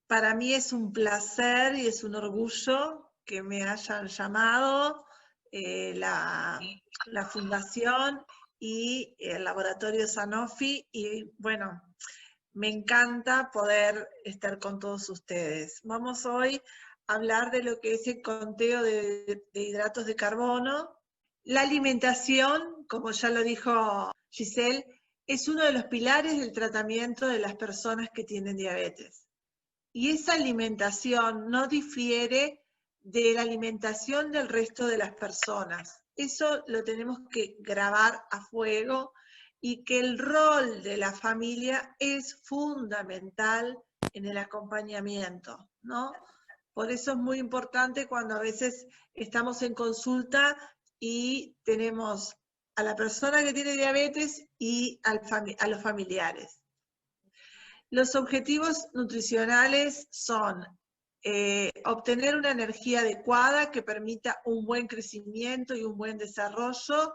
Para mí es un placer y es un orgullo que me hayan llamado la Fundación y el Laboratorio Sanofi, y bueno, me encanta poder estar con todos ustedes. Vamos hoy a hablar de lo que es el conteo de hidratos de carbono. La alimentación, como ya lo dijo Giselle, es uno de los pilares del tratamiento de las personas que tienen diabetes. Y esa alimentación no difiere de la alimentación del resto de las personas. Eso lo tenemos que grabar a fuego, y que el rol de la familia es fundamental en el acompañamiento, ¿no? Por eso es muy importante cuando a veces estamos en consulta y tenemos a la persona que tiene diabetes y a los familiares. Los objetivos nutricionales son obtener una energía adecuada que permita un buen crecimiento y un buen desarrollo,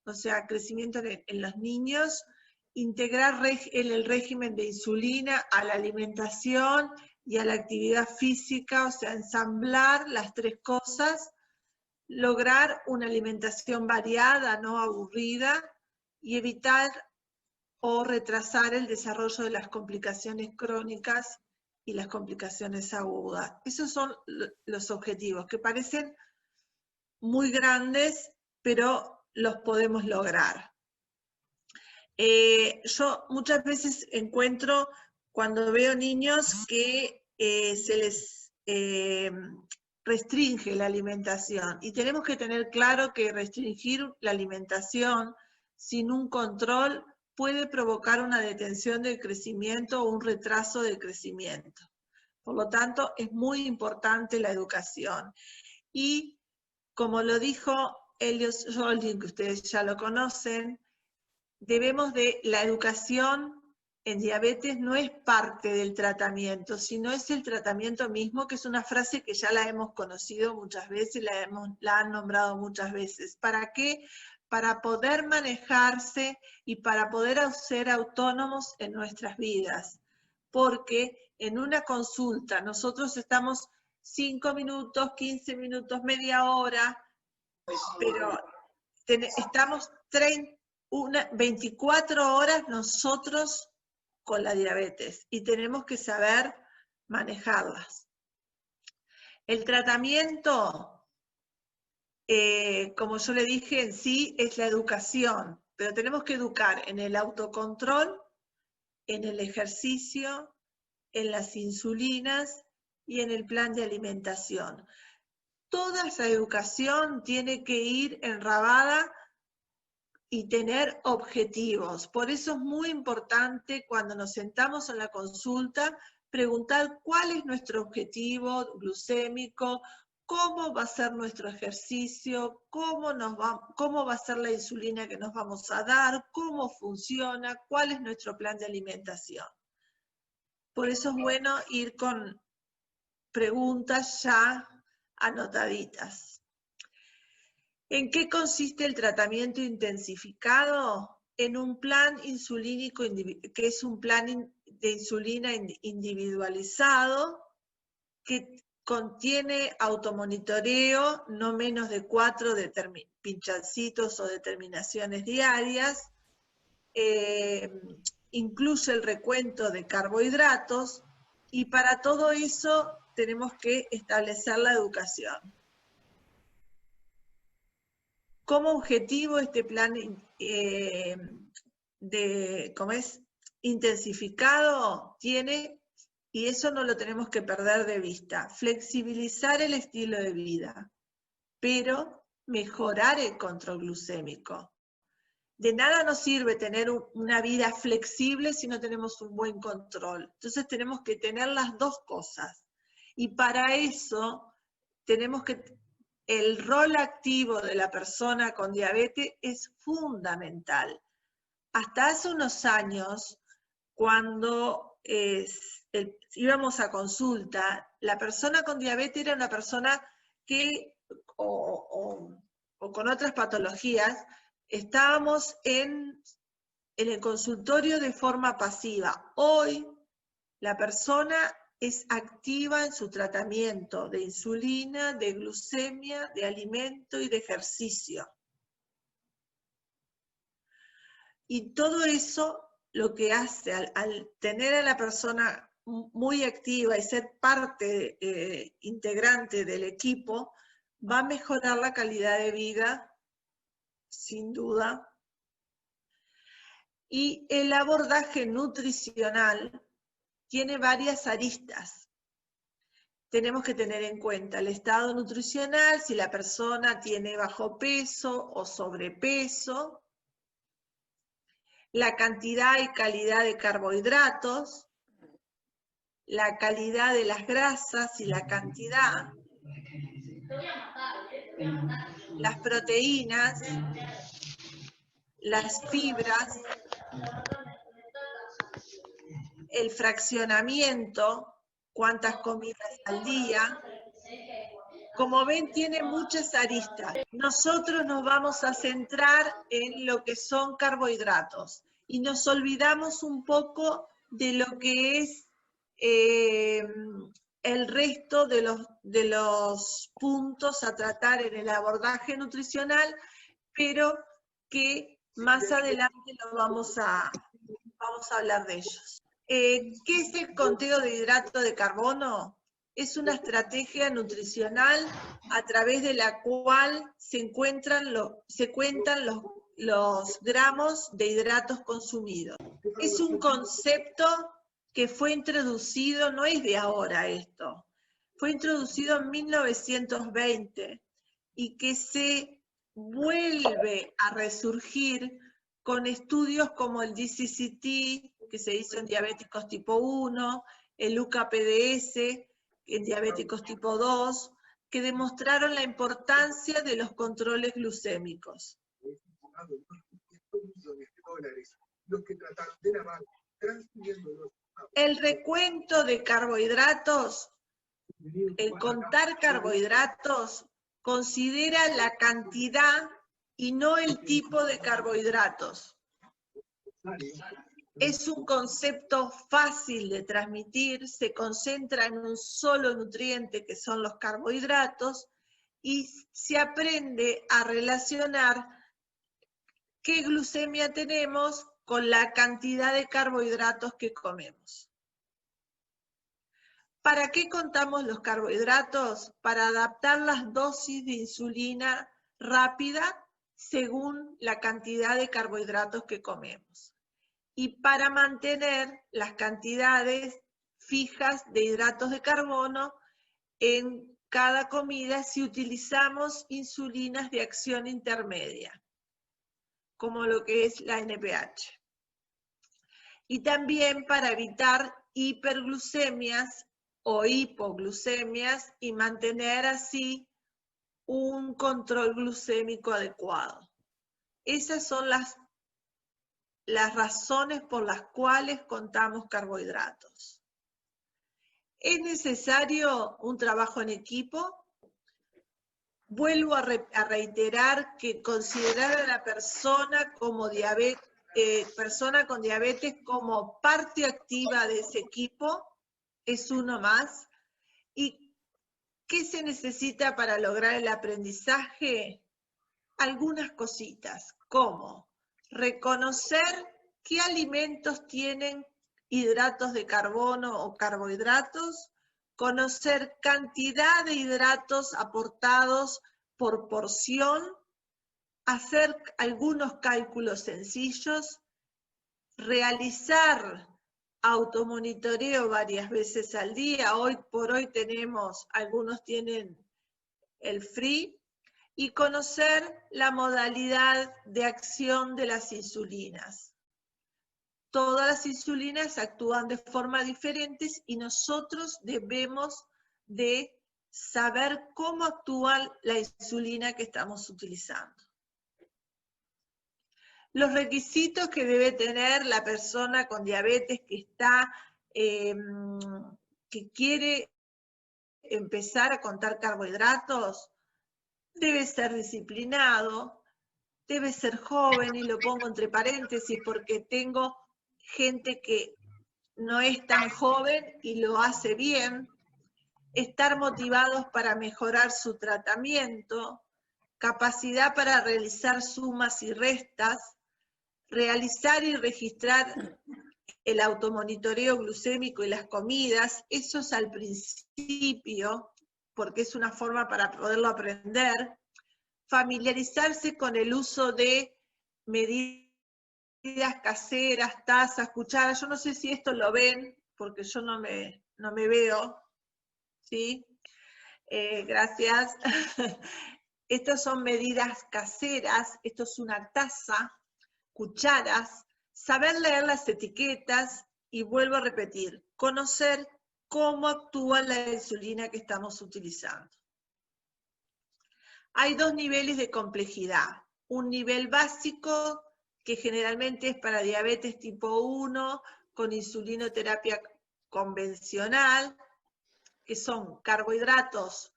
o sea, crecimiento en los niños, integrar el régimen de insulina a la alimentación y a la actividad física, o sea, ensamblar las tres cosas, lograr una alimentación variada, no aburrida, y evitar o retrasar el desarrollo de las complicaciones crónicas y las complicaciones agudas. Esos son los objetivos, que parecen muy grandes, pero los podemos lograr. Yo muchas veces encuentro, cuando veo niños, que se les restringe la alimentación, y tenemos que tener claro que restringir la alimentación sin un control puede provocar una detención del crecimiento o un retraso del crecimiento. Por lo tanto, es muy importante la educación. Y como lo dijo Elios Roldin, que ustedes ya lo conocen, la educación en diabetes no es parte del tratamiento, sino es el tratamiento mismo, que es una frase que ya la hemos conocido muchas veces, la han nombrado muchas veces. ¿Para qué? Para poder manejarse y para poder ser autónomos en nuestras vidas. Porque en una consulta nosotros estamos 5 minutos, 15 minutos, media hora, pero estamos 24 horas nosotros con la diabetes, y tenemos que saber manejarlas. El tratamiento, como yo le dije, en sí es la educación, pero tenemos que educar en el autocontrol, en el ejercicio, en las insulinas y en el plan de alimentación. Toda esa educación tiene que ir enrabada y tener objetivos. Por eso es muy importante, cuando nos sentamos en la consulta, preguntar cuál es nuestro objetivo glucémico, cómo va a ser nuestro ejercicio, cómo va a ser la insulina que nos vamos a dar, cómo funciona, cuál es nuestro plan de alimentación. Por eso es bueno ir con preguntas ya anotaditas. ¿En qué consiste el tratamiento intensificado? En un plan insulínico, que es un plan de insulina individualizado, que contiene automonitoreo, no menos de 4 pinchacitos o determinaciones diarias, incluye el recuento de carbohidratos, y para todo eso tenemos que establecer la educación. Como objetivo, este plan intensificado tiene, y eso no lo tenemos que perder de vista, flexibilizar el estilo de vida, pero mejorar el control glucémico. De nada nos sirve tener una vida flexible si no tenemos un buen control. Entonces tenemos que tener las dos cosas. Y para eso tenemos que... El rol activo de la persona con diabetes es fundamental. Hasta hace unos años, cuando íbamos a consulta, la persona con diabetes era una persona que, o con otras patologías, estábamos en el consultorio de forma pasiva. Hoy La persona es activa en su tratamiento de insulina, de glucemia, de alimento y de ejercicio. Y todo eso lo que hace al tener a la persona muy activa y ser parte integrante del equipo, va a mejorar la calidad de vida, sin duda. Y el abordaje nutricional tiene varias aristas. Tenemos que tener en cuenta el estado nutricional, si la persona tiene bajo peso o sobrepeso, la cantidad y calidad de carbohidratos, la calidad de las grasas y la cantidad, las proteínas, las fibras, el fraccionamiento, cuántas comidas al día. Como ven, tiene muchas aristas. Nosotros nos vamos a centrar en lo que son carbohidratos y nos olvidamos un poco de lo que es el resto de los puntos a tratar en el abordaje nutricional, pero que más adelante lo vamos a hablar de ellos. ¿Qué es el conteo de hidrato de carbono? Es una estrategia nutricional a través de la cual se cuentan los gramos de hidratos consumidos. Es un concepto que fue introducido, no es de ahora esto, fue introducido en 1920 y que se vuelve a resurgir con estudios como el DCCT, que se hizo en diabéticos tipo 1, el UKPDS, en diabéticos tipo 2, que demostraron la importancia de los controles glucémicos. El recuento de carbohidratos, el contar carbohidratos, considera la cantidad y no el tipo de carbohidratos. Es un concepto fácil de transmitir, se concentra en un solo nutriente que son los carbohidratos y se aprende a relacionar qué glucemia tenemos con la cantidad de carbohidratos que comemos. ¿Para qué contamos los carbohidratos? Para adaptar las dosis de insulina rápida según la cantidad de carbohidratos que comemos. Y para mantener las cantidades fijas de hidratos de carbono en cada comida si utilizamos insulinas de acción intermedia, como lo que es la NPH. Y también para evitar hiperglucemias o hipoglucemias y mantener así un control glucémico adecuado. Esas son las razones por las cuales contamos carbohidratos. ¿Es necesario un trabajo en equipo? Vuelvo a reiterar que considerar a la persona como persona con diabetes como parte activa de ese equipo es uno más. ¿Y qué se necesita para lograr el aprendizaje? Algunas cositas, como reconocer qué alimentos tienen hidratos de carbono o carbohidratos, conocer cantidad de hidratos aportados por porción, hacer algunos cálculos sencillos, realizar automonitoreo varias veces al día. Hoy por hoy algunos tienen el free, y conocer la modalidad de acción de las insulinas. Todas las insulinas actúan de forma diferente y nosotros debemos de saber cómo actúa la insulina que estamos utilizando. Los requisitos que debe tener la persona con diabetes que quiere empezar a contar carbohidratos: debe ser disciplinado, debe ser joven, y lo pongo entre paréntesis porque tengo gente que no es tan joven y lo hace bien, estar motivados para mejorar su tratamiento, capacidad para realizar sumas y restas, realizar y registrar el automonitoreo glucémico y las comidas, eso es al principio, porque es una forma para poderlo aprender, familiarizarse con el uso de medidas caseras, tazas, cucharas. Yo no sé si esto lo ven, porque yo no me veo, ¿sí? Gracias. Estas son medidas caseras, esto es una taza, cucharas, saber leer las etiquetas y vuelvo a repetir, conocer cómo actúa la insulina que estamos utilizando. Hay dos niveles de complejidad. Un nivel básico, que generalmente es para diabetes tipo 1, con insulinoterapia convencional, que son carbohidratos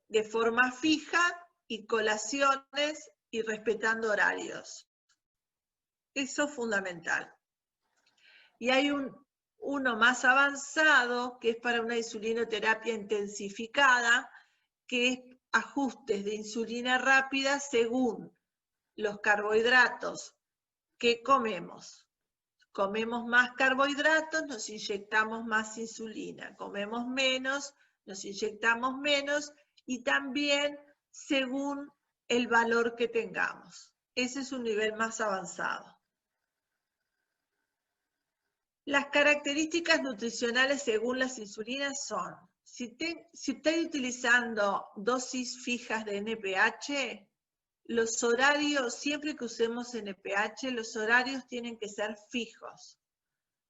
de forma fija y colaciones y respetando horarios. Eso es fundamental. Y hay uno más avanzado, que es para una insulinoterapia intensificada, que es ajustes de insulina rápida según los carbohidratos que comemos. Comemos más carbohidratos, nos inyectamos más insulina. Comemos menos, nos inyectamos menos, y también según el valor que tengamos. Ese es un nivel más avanzado. Las características nutricionales según las insulinas son, si estoy utilizando dosis fijas de NPH, los horarios, siempre que usemos NPH, los horarios tienen que ser fijos.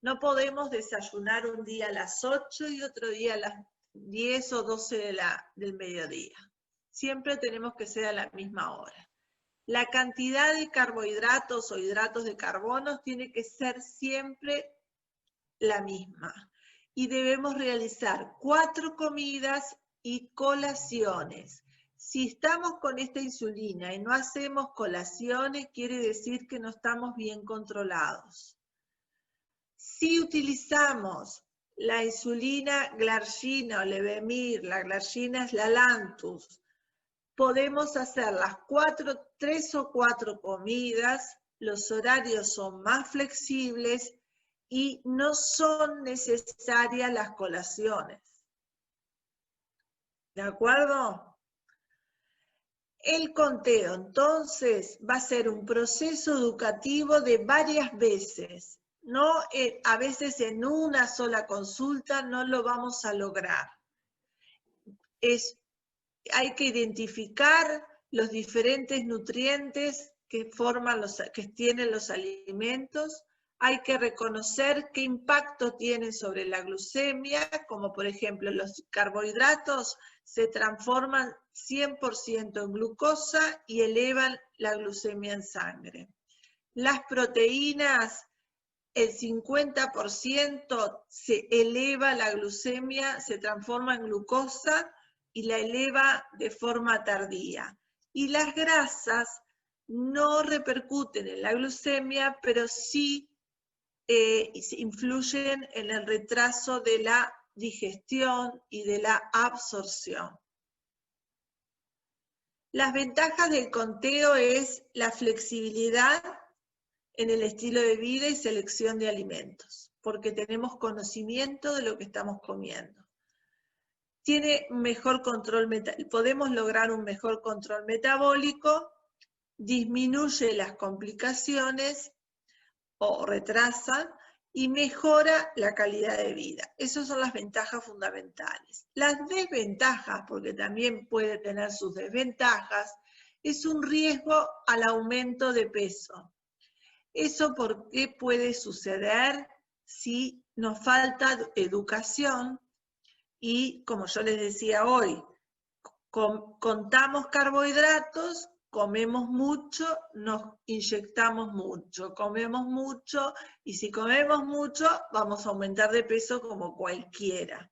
No podemos desayunar un día a las 8 y otro día a las 10 o 12 del mediodía. Siempre tenemos que ser a la misma hora. La cantidad de carbohidratos o hidratos de carbono tiene que ser siempre la misma. Y debemos realizar 4 comidas y colaciones. Si estamos con esta insulina y no hacemos colaciones, quiere decir que no estamos bien controlados. Si utilizamos la insulina glargina o Levemir, la glargina es la Lantus, podemos hacer las 3 o 4 comidas, los horarios son más flexibles y no son necesarias las colaciones. ¿De acuerdo? El conteo, entonces, va a ser un proceso educativo de varias veces. No, a veces en una sola consulta no lo vamos a lograr. Hay que identificar los diferentes nutrientes que tienen los alimentos. Hay que reconocer qué impacto tienen sobre la glucemia, como por ejemplo los carbohidratos se transforman 100% en glucosa y elevan la glucemia en sangre. Las proteínas, el 50% se eleva la glucemia, se transforma en glucosa y la eleva de forma tardía. Y las grasas no repercuten en la glucemia, pero sí influyen en el retraso de la digestión y de la absorción. Las ventajas del conteo es la flexibilidad en el estilo de vida y selección de alimentos, porque tenemos conocimiento de lo que estamos comiendo. Tiene mejor control, podemos lograr un mejor control metabólico, disminuye las complicaciones o retrasa y mejora la calidad de vida. Esas son las ventajas fundamentales. Las desventajas, porque también puede tener sus desventajas, es un riesgo al aumento de peso. ¿Eso por qué puede suceder? Si nos falta educación y, como yo les decía hoy, contamos carbohidratos, comemos mucho, nos inyectamos mucho, comemos mucho, y si comemos mucho vamos a aumentar de peso como cualquiera.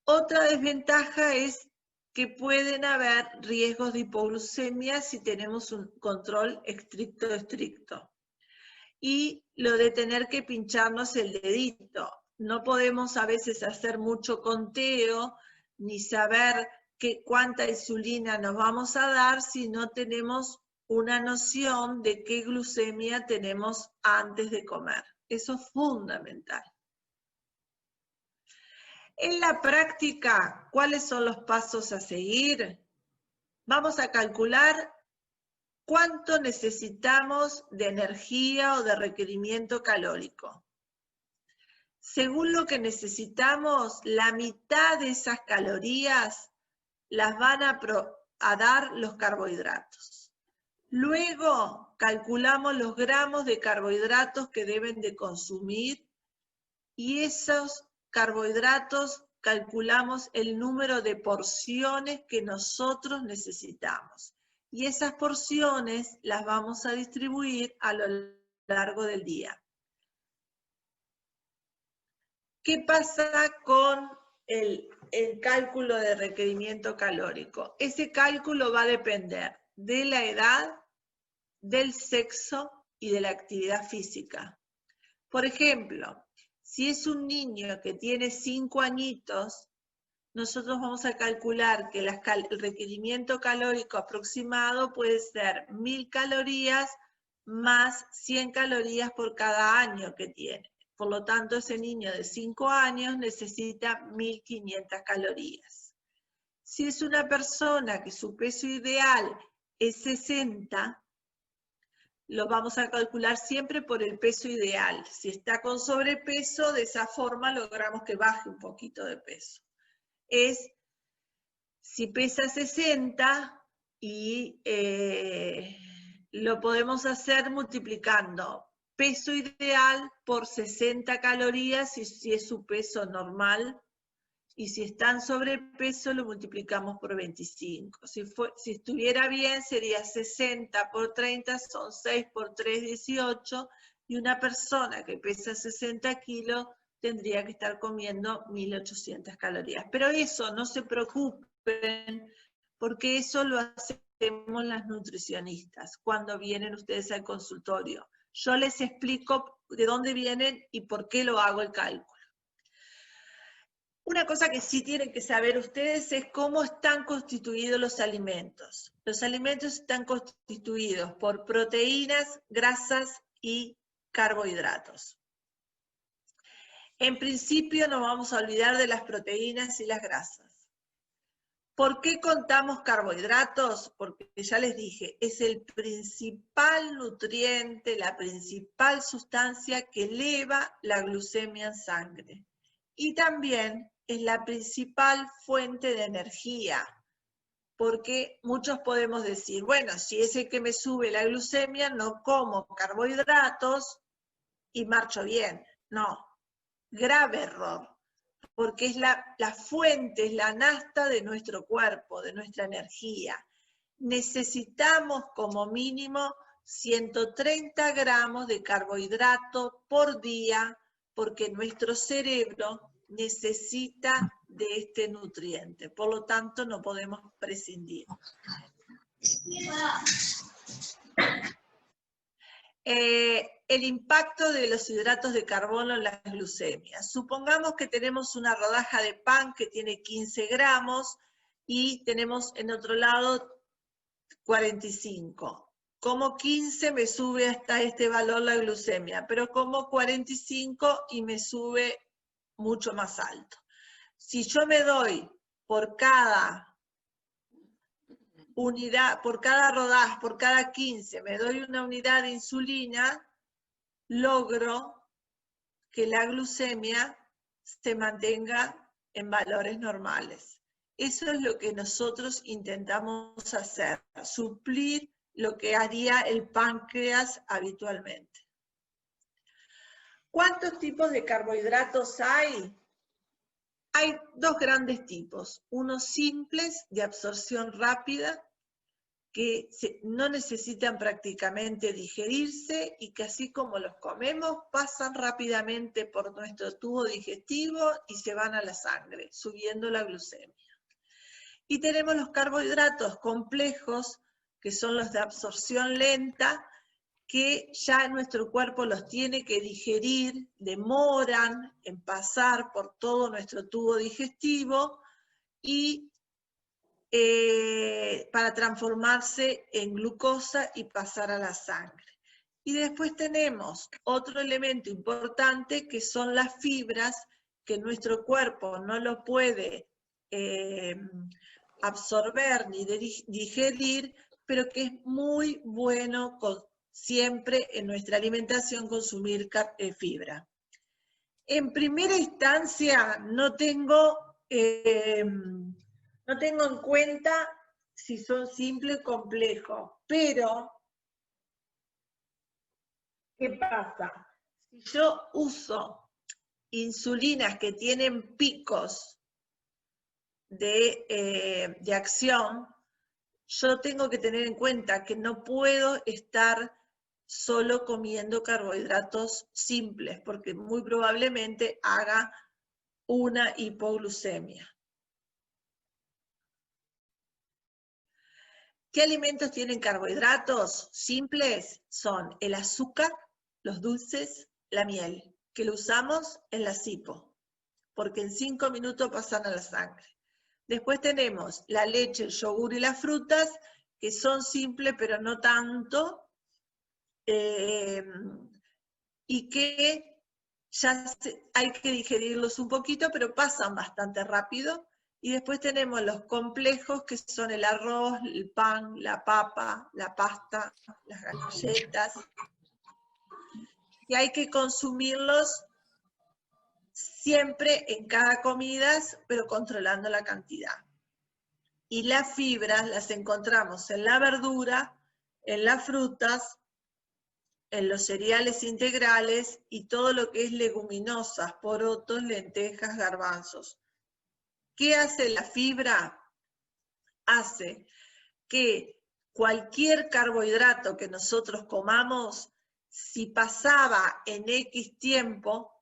Otra desventaja es que pueden haber riesgos de hipoglucemia si tenemos un control estricto. y lo de tener que pincharnos el dedito. No podemos a veces hacer mucho conteo, ni saber cuánta insulina nos vamos a dar si no tenemos una noción de qué glucemia tenemos antes de comer. Eso es fundamental. En la práctica, ¿cuáles son los pasos a seguir? Vamos a calcular cuánto necesitamos de energía o de requerimiento calórico. Según lo que necesitamos, la mitad de esas calorías las van a dar los carbohidratos. Luego calculamos los gramos de carbohidratos que deben de consumir y esos carbohidratos calculamos el número de porciones que nosotros necesitamos. Y esas porciones las vamos a distribuir a lo largo del día. ¿Qué pasa con el cálculo de requerimiento calórico? Ese cálculo va a depender de la edad, del sexo y de la actividad física. Por ejemplo, si es un niño que tiene 5 añitos, nosotros vamos a calcular que el requerimiento calórico aproximado puede ser 1000 calorías más 100 calorías por cada año que tiene. Por lo tanto, ese niño de 5 años necesita 1500 calorías. Si es una persona que su peso ideal es 60, lo vamos a calcular siempre por el peso ideal. Si está con sobrepeso, de esa forma logramos que baje un poquito de peso. Si pesa 60 y lo podemos hacer multiplicando peso ideal por 60 calorías si es su peso normal, y si está en sobrepeso lo multiplicamos por 25. Si estuviera bien sería 60 por 30, son 6 por 3, 18, y una persona que pesa 60 kilos tendría que estar comiendo 1800 calorías. Pero eso, no se preocupen, porque eso lo hacemos las nutricionistas cuando vienen ustedes al consultorio. Yo les explico de dónde vienen y por qué lo hago el cálculo. Una cosa que sí tienen que saber ustedes es cómo están constituidos los alimentos. Los alimentos están constituidos por proteínas, grasas y carbohidratos. En principio nos vamos a olvidar de las proteínas y las grasas. ¿Por qué contamos carbohidratos? Porque ya les dije, es el principal nutriente, la principal sustancia que eleva la glucemia en sangre. Y también es la principal fuente de energía, porque muchos podemos decir, bueno, si es el que me sube la glucemia, no como carbohidratos y marcho bien. No, grave error, porque es la fuente, es la nafta de nuestro cuerpo, de nuestra energía. Necesitamos como mínimo 130 gramos de carbohidrato por día, porque nuestro cerebro necesita de este nutriente. Por lo tanto, no podemos prescindir. El impacto de los hidratos de carbono en las glucemias. Supongamos que tenemos una rodaja de pan que tiene 15 gramos y tenemos en otro lado 45. Como 15 me sube hasta este valor la glucemia, pero como 45 y me sube mucho más alto. Si yo me doy por cada unidad, por cada rodaja, por cada 15, me doy una unidad de insulina, logro que la glucemia se mantenga en valores normales. Eso es lo que nosotros intentamos hacer, suplir lo que haría el páncreas habitualmente. ¿Cuántos tipos de carbohidratos hay? Hay dos grandes tipos, unos simples de absorción rápida, que no necesitan prácticamente digerirse y que así como los comemos, pasan rápidamente por nuestro tubo digestivo y se van a la sangre, subiendo la glucemia. Y tenemos los carbohidratos complejos, que son los de absorción lenta, que ya nuestro cuerpo los tiene que digerir, demoran en pasar por todo nuestro tubo digestivo y para transformarse en glucosa y pasar a la sangre. Y después tenemos otro elemento importante que son las fibras, que nuestro cuerpo no lo puede absorber ni digerir, pero que es muy bueno siempre en nuestra alimentación consumir fibra. En primera instancia no tengo en cuenta si son simple o complejo, pero ¿qué pasa? Si yo uso insulinas que tienen picos de acción, yo tengo que tener en cuenta que no puedo estar solo comiendo carbohidratos simples, porque muy probablemente haga una hipoglucemia. ¿Qué alimentos tienen carbohidratos simples? Son el azúcar, los dulces, la miel, que lo usamos en la SIPO, porque en 5 minutos pasan a la sangre. Después tenemos la leche, el yogur y las frutas, que son simples, pero no tanto, y que ya hay que digerirlos un poquito, pero pasan bastante rápido. Y después tenemos los complejos, que son el arroz, el pan, la papa, la pasta, las galletas, que hay que consumirlos siempre en cada comida, pero controlando la cantidad. Y las fibras las encontramos en la verdura, en las frutas, en los cereales integrales y todo lo que es leguminosas, porotos, lentejas, garbanzos. ¿Qué hace la fibra? Hace que cualquier carbohidrato que nosotros comamos, si pasaba en X tiempo,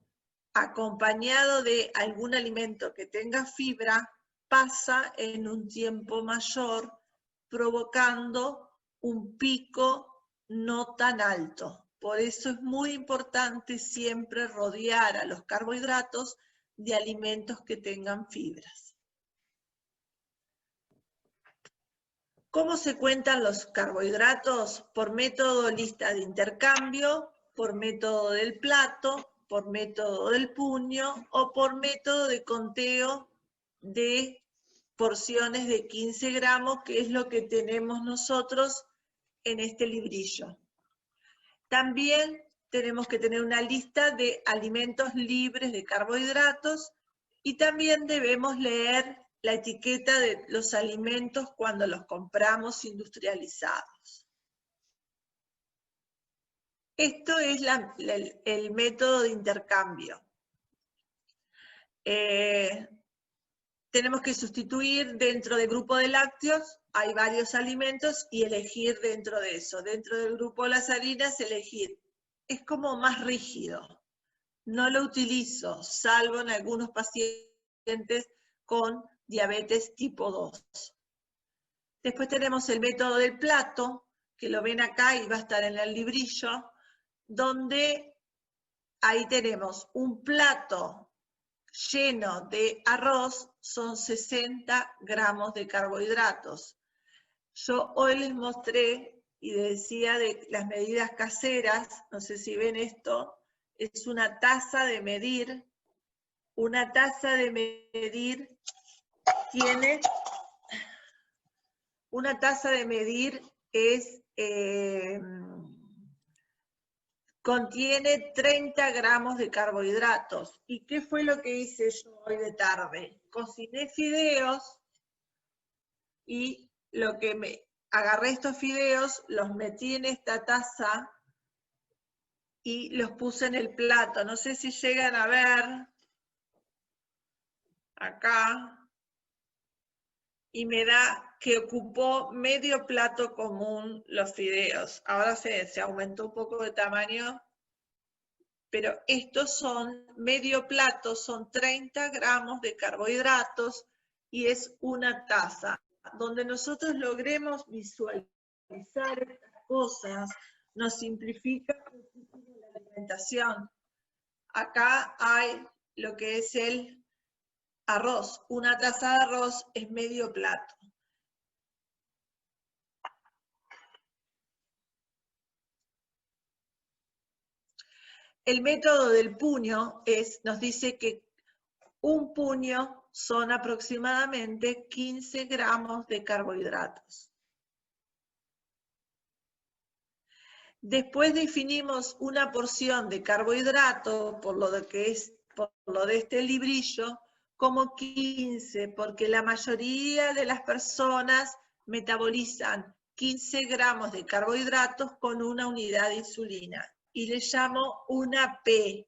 acompañado de algún alimento que tenga fibra, pasa en un tiempo mayor, provocando un pico no tan alto. Por eso es muy importante siempre rodear a los carbohidratos de alimentos que tengan fibras. ¿Cómo se cuentan los carbohidratos? Por método lista de intercambio, por método del plato, por método del puño o por método de conteo de porciones de 15 gramos, que es lo que tenemos nosotros en este librillo. También tenemos que tener una lista de alimentos libres de carbohidratos y también debemos leer la etiqueta de los alimentos cuando los compramos industrializados. Esto es el método de intercambio. Tenemos que sustituir dentro del grupo de lácteos, hay varios alimentos y elegir dentro de eso. Dentro del grupo de las harinas, elegir. Es como más rígido. No lo utilizo, salvo en algunos pacientes con diabetes tipo 2. Después tenemos el método del plato, que lo ven acá y va a estar en el librillo, donde ahí tenemos un plato lleno de arroz, son 60 gramos de carbohidratos. Yo hoy les mostré y decía de las medidas caseras, no sé si ven esto, es una taza de medir. Una taza de medir tiene, una taza de medir es, contiene 30 gramos de carbohidratos. ¿Y qué fue lo que hice yo hoy de tarde? Cociné fideos y agarré estos fideos, los metí en esta taza y los puse en el plato. No sé si llegan a ver acá. Y me da que ocupó medio plato común los fideos. Ahora se aumentó un poco de tamaño, pero estos son medio plato, son 30 gramos de carbohidratos y es una taza. Donde nosotros logremos visualizar estas cosas, nos simplifica la alimentación. Acá hay lo que es el arroz. Una taza de arroz es medio plato. El método del puño nos dice que un puño son aproximadamente 15 gramos de carbohidratos. Después definimos una porción de carbohidrato, por lo de este librillo, como 15, porque la mayoría de las personas metabolizan 15 gramos de carbohidratos con una unidad de insulina. Y le llamo una P.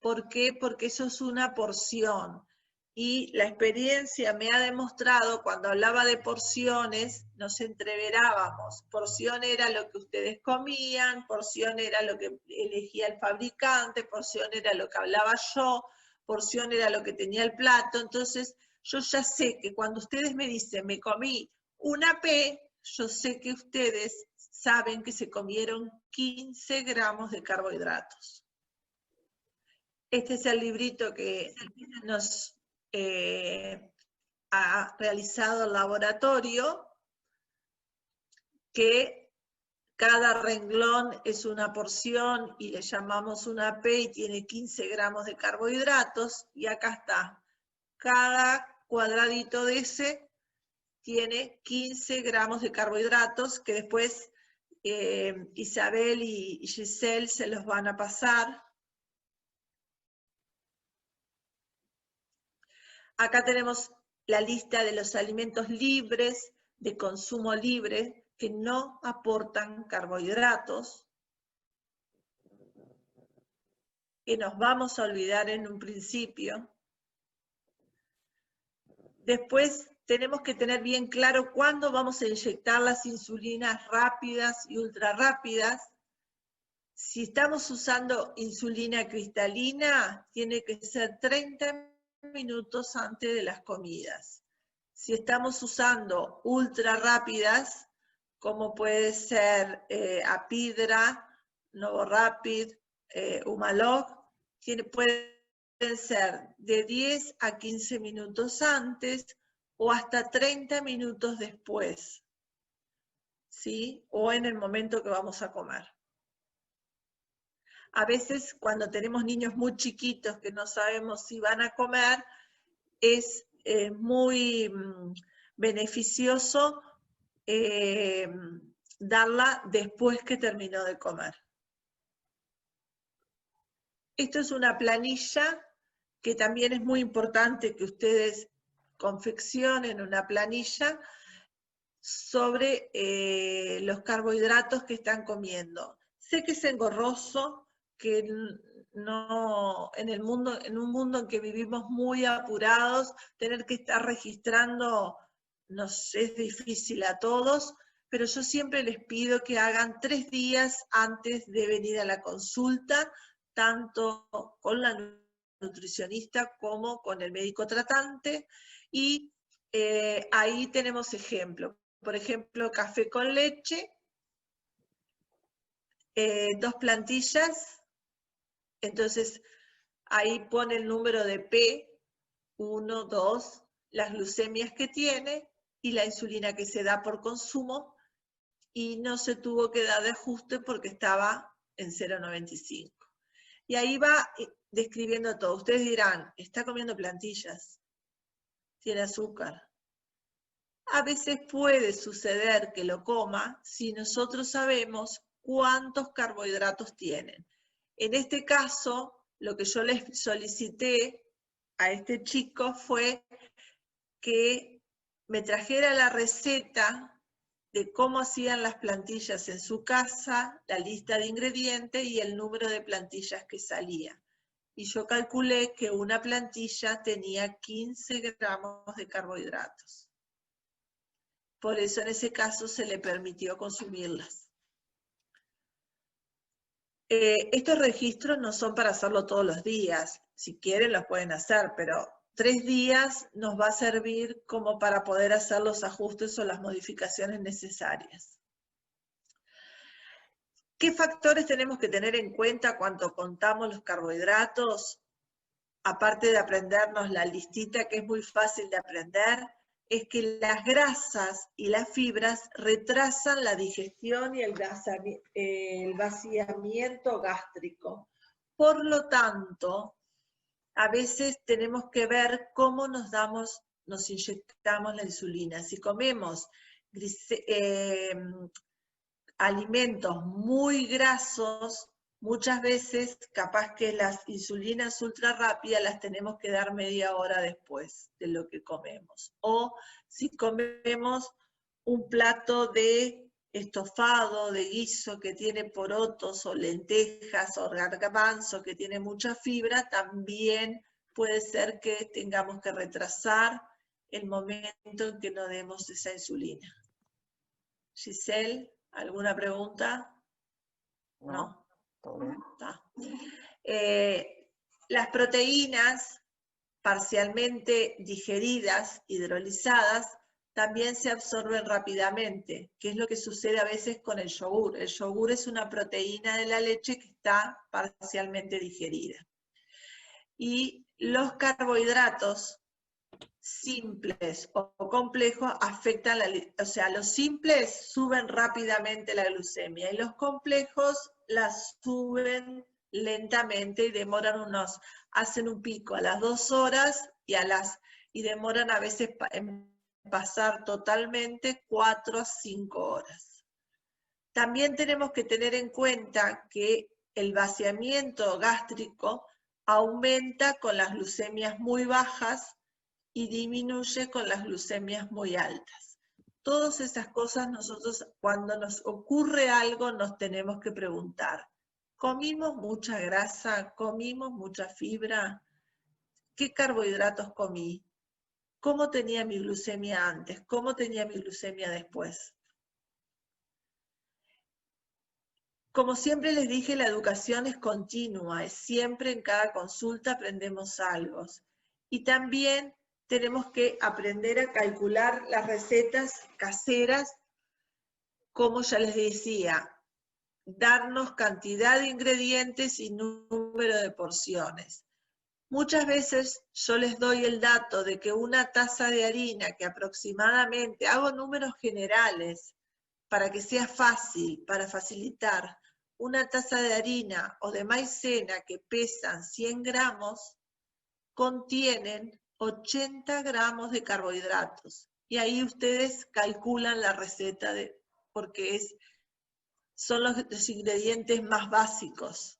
¿Por qué? Porque eso es una porción. Y la experiencia me ha demostrado, cuando hablaba de porciones, nos entreverábamos. Porción era lo que ustedes comían, porción era lo que elegía el fabricante, porción era lo que hablaba yo, porción era lo que tenía el plato. Entonces, yo ya sé que cuando ustedes me dicen, me comí una P, yo sé que ustedes saben que se comieron 15 gramos de carbohidratos. Este es el librito que nos ha realizado el laboratorio, que cada renglón es una porción y le llamamos una P y tiene 15 gramos de carbohidratos, y acá está. Cada cuadradito de ese tiene 15 gramos de carbohidratos, que después Isabel y Giselle se los van a pasar. Acá tenemos la lista de los alimentos libres, de consumo libre, que no aportan carbohidratos, que nos vamos a olvidar en un principio. Después tenemos que tener bien claro cuándo vamos a inyectar las insulinas rápidas y ultra rápidas. Si estamos usando insulina cristalina, tiene que ser 30 minutos antes de las comidas. Si estamos usando ultra rápidas, como puede ser Apidra, Novorapid, Humalog, pueden ser de 10 a 15 minutos antes o hasta 30 minutos después, ¿sí? O en el momento que vamos a comer. A veces cuando tenemos niños muy chiquitos que no sabemos si van a comer, es muy beneficioso darla después que terminó de comer. Esto es una planilla que también es muy importante que ustedes confeccionen una planilla sobre los carbohidratos que están comiendo. Sé que es engorroso, que no, en un mundo en que vivimos muy apurados, tener que estar registrando nos es difícil a todos, pero yo siempre les pido que hagan 3 días antes de venir a la consulta, tanto con la nutricionista como con el médico tratante, y ahí tenemos ejemplos. Por ejemplo, café con leche, 2 plantillas, entonces ahí pone el número de P, 1, 2, las glucemias que tiene y la insulina que se da por consumo, y no se tuvo que dar de ajuste porque estaba en 0,95. Y ahí va describiendo todo. Ustedes dirán, está comiendo plantillas, tiene azúcar. A veces puede suceder que lo coma si nosotros sabemos cuántos carbohidratos tienen. En este caso, lo que yo les solicité a este chico fue que me trajera la receta de cómo hacían las plantillas en su casa, la lista de ingredientes y el número de plantillas que salía. Y yo calculé que una plantilla tenía 15 gramos de carbohidratos. Por eso en ese caso se le permitió consumirlas. Estos registros no son para hacerlo todos los días. Si quieren los pueden hacer, pero 3 días nos va a servir como para poder hacer los ajustes o las modificaciones necesarias. ¿Qué factores tenemos que tener en cuenta cuando contamos los carbohidratos? Aparte de aprendernos la listita, que es muy fácil de aprender, es que las grasas y las fibras retrasan la digestión y el vaciamiento gástrico. Por lo tanto, a veces tenemos que ver cómo nos inyectamos la insulina. Si comemos alimentos muy grasos, muchas veces capaz que las insulinas ultra rápidas las tenemos que dar media hora después de lo que comemos. O si comemos un plato de estofado, de guiso que tiene porotos o lentejas o garbanzo que tiene mucha fibra, también puede ser que tengamos que retrasar el momento en que nos demos esa insulina. Giselle, ¿alguna pregunta? No. Todo bien. Está. Las proteínas parcialmente digeridas, hidrolizadas, también se absorben rápidamente, que es lo que sucede a veces con el yogur. El yogur es una proteína de la leche que está parcialmente digerida. Y los carbohidratos simples o complejos afectan o sea, los simples suben rápidamente la glucemia y los complejos la suben lentamente y demoran hacen un pico a las 2 horas y demoran a veces en pasar totalmente 4 a 5 horas. También tenemos que tener en cuenta que el vaciamiento gástrico aumenta con las glucemias muy bajas y disminuye con las glucemias muy altas. Todas esas cosas nosotros cuando nos ocurre algo nos tenemos que preguntar. ¿Comimos mucha grasa? ¿Comimos mucha fibra? ¿Qué carbohidratos comí? ¿Cómo tenía mi glucemia antes? ¿Cómo tenía mi glucemia después? Como siempre les dije, la educación es continua, es siempre en cada consulta aprendemos algo. Y también tenemos que aprender a calcular las recetas caseras, como ya les decía, darnos cantidad de ingredientes y número de porciones. Muchas veces yo les doy el dato de que una taza de harina, que aproximadamente, hago números generales para que sea fácil, para facilitar, una taza de harina o de maicena que pesan 100 gramos, contienen 80 gramos de carbohidratos. Y ahí ustedes calculan la receta, porque son los ingredientes más básicos.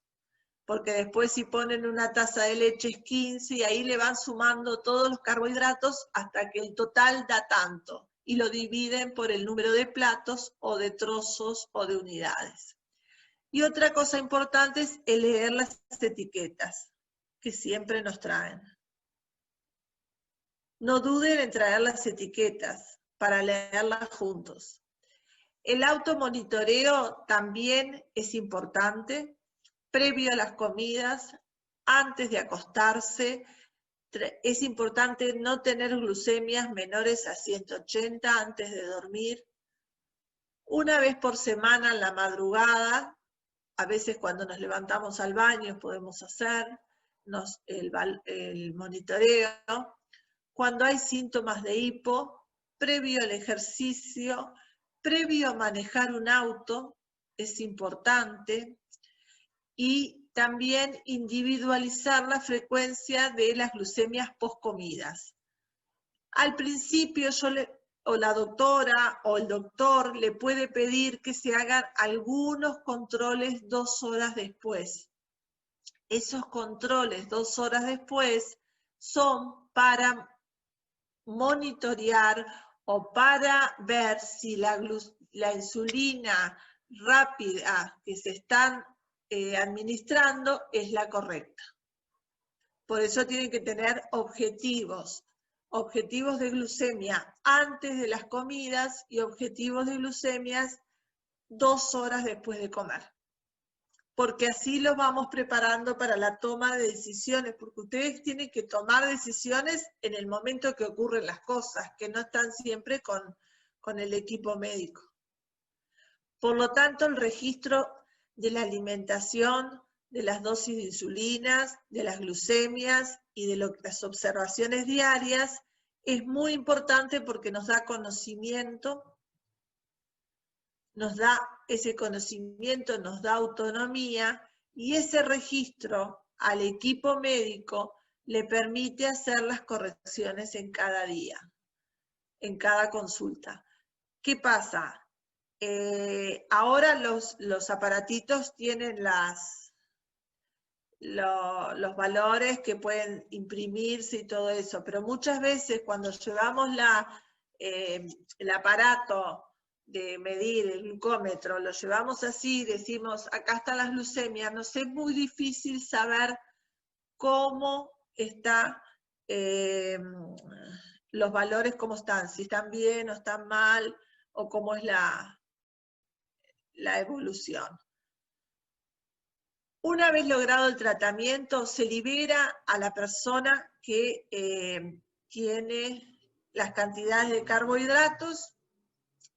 Porque después si ponen una taza de leche es 15 y ahí le van sumando todos los carbohidratos hasta que el total da tanto. Y lo dividen por el número de platos o de trozos o de unidades. Y otra cosa importante es leer las etiquetas que siempre nos traen. No duden en traer las etiquetas para leerlas juntos. El automonitoreo también es importante, previo a las comidas, antes de acostarse. Es importante no tener glucemias menores a 180 antes de dormir. Una vez por semana en la madrugada, a veces cuando nos levantamos al baño podemos hacer el monitoreo. Cuando hay síntomas de hipo, previo al ejercicio, previo a manejar un auto, es importante. Y también individualizar la frecuencia de las glucemias post-comidas. Al principio o la doctora o el doctor le puede pedir que se hagan algunos controles 2 horas después. Esos controles 2 horas después son para monitorear o para ver si la insulina rápida que se están administrando es la correcta. Por eso tienen que tener objetivos de glucemia antes de las comidas y objetivos de glucemias 2 horas después de comer. Porque así los vamos preparando para la toma de decisiones, porque ustedes tienen que tomar decisiones en el momento que ocurren las cosas, que no están siempre con el equipo médico. Por lo tanto, el registro de la alimentación, de las dosis de insulinas, de las glucemias y de las observaciones diarias es muy importante porque nos da conocimiento, nos da ese conocimiento, nos da autonomía y ese registro al equipo médico le permite hacer las correcciones en cada día, en cada consulta. ¿Qué pasa? Ahora los aparatitos tienen los valores que pueden imprimirse y todo eso, pero muchas veces cuando llevamos el aparato de medir el glucómetro, lo llevamos así, decimos, acá están las glucemias, nos es muy difícil saber cómo están los valores, cómo están, si están bien o están mal, o cómo es la evolución. Una vez logrado el tratamiento, se libera a la persona que tiene las cantidades de carbohidratos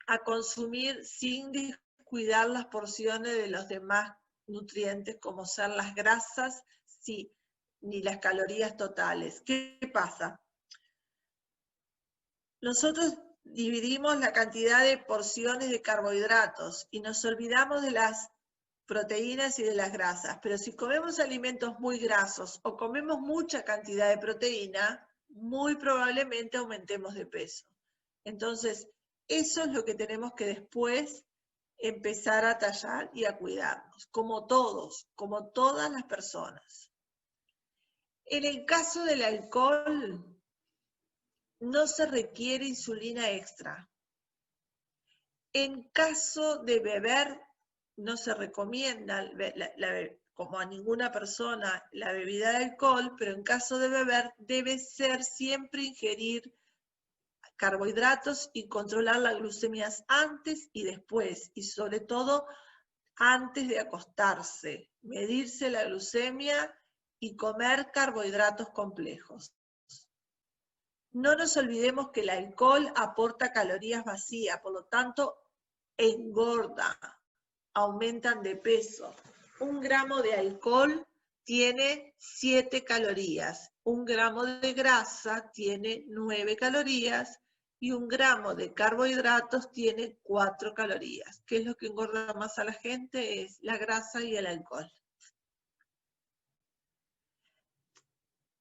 a consumir sin descuidar las porciones de los demás nutrientes, como ser las grasas, ni las calorías totales. ¿Qué pasa? Nosotros dividimos la cantidad de porciones de carbohidratos y nos olvidamos de las proteínas y de las grasas, pero si comemos alimentos muy grasos o comemos mucha cantidad de proteína, muy probablemente aumentemos de peso. Entonces, eso es lo que tenemos que después empezar a tallar y a cuidarnos, como todos, como todas las personas. En el caso del alcohol, no se requiere insulina extra. En caso de beber, no se recomienda, como a ninguna persona, la bebida de alcohol, pero en caso de beber debe ser siempre ingerir carbohidratos y controlar las glucemias antes y después, y sobre todo antes de acostarse, medirse la glucemia y comer carbohidratos complejos. No nos olvidemos que el alcohol aporta calorías vacías, por lo tanto engorda, aumentan de peso. 1 gramo de alcohol tiene 7 calorías, 1 gramo de grasa tiene 9 calorías y 1 gramo de carbohidratos tiene 4 calorías. ¿Qué es lo que engorda más a la gente? Es la grasa y el alcohol.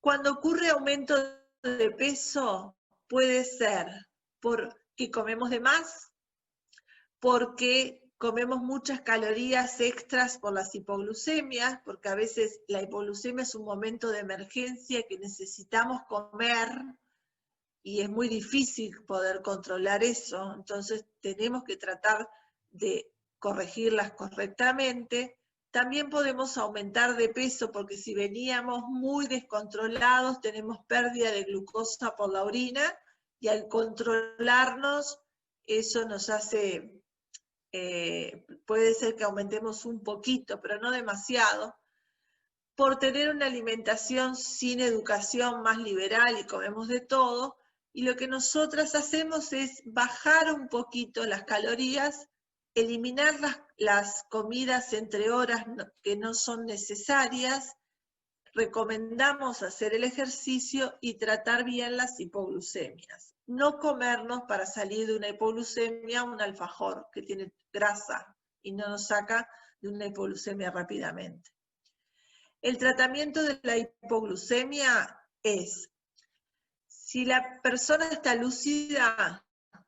Cuando ocurre aumento de peso, puede ser porque comemos de más, porque comemos muchas calorías extras por las hipoglucemias, porque a veces la hipoglucemia es un momento de emergencia que necesitamos comer y es muy difícil poder controlar eso, entonces tenemos que tratar de corregirlas correctamente. También podemos aumentar de peso porque si veníamos muy descontrolados tenemos pérdida de glucosa por la orina y al controlarnos eso nos hace, puede ser que aumentemos un poquito, pero no demasiado, por tener una alimentación sin educación más liberal y comemos de todo, y lo que nosotras hacemos es bajar un poquito las calorías, eliminar las comidas entre horas que no son necesarias, recomendamos hacer el ejercicio y tratar bien las hipoglucemias. No comernos para salir de una hipoglucemia un alfajor que tiene grasa y no nos saca de una hipoglucemia rápidamente. El tratamiento de la hipoglucemia es, si la persona está lúcida,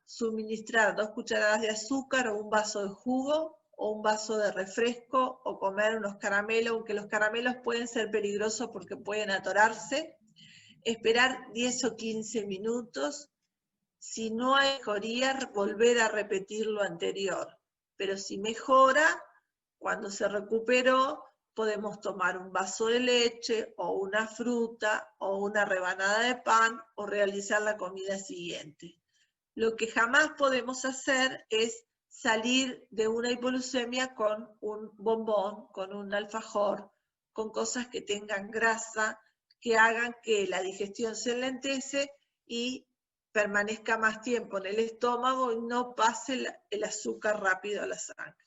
suministrar 2 cucharadas de azúcar o un vaso de jugo o un vaso de refresco o comer unos caramelos, aunque los caramelos pueden ser peligrosos porque pueden atorarse, esperar 10 o 15 minutos, si no hay mejoría, volver a repetir lo anterior, pero si mejora, cuando se recuperó, podemos tomar un vaso de leche o una fruta o una rebanada de pan o realizar la comida siguiente. Lo que jamás podemos hacer es salir de una hipoglucemia con un bombón, con un alfajor, con cosas que tengan grasa, que hagan que la digestión se enlentece y permanezca más tiempo en el estómago y no pase el azúcar rápido a la sangre.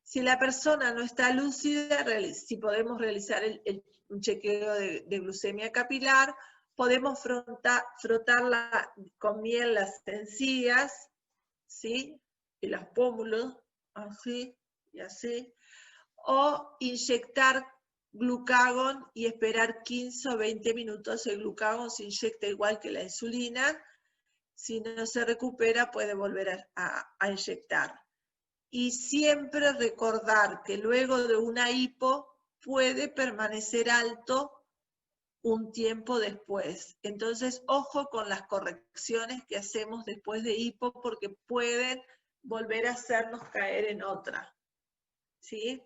Si la persona no está lúcida, si podemos realizar un chequeo de glucemia capilar, podemos frotarla con miel las encías, ¿sí? Y los pómulos, así y así, o inyectar glucagón y esperar 15 o 20 minutos. El glucagón se inyecta igual que la insulina. Si no se recupera, puede volver a inyectar. Y siempre recordar que luego de una hipo puede permanecer alto un tiempo después. Entonces, ojo con las correcciones que hacemos después de hipo, porque pueden volver a hacernos caer en otra. ¿Sí?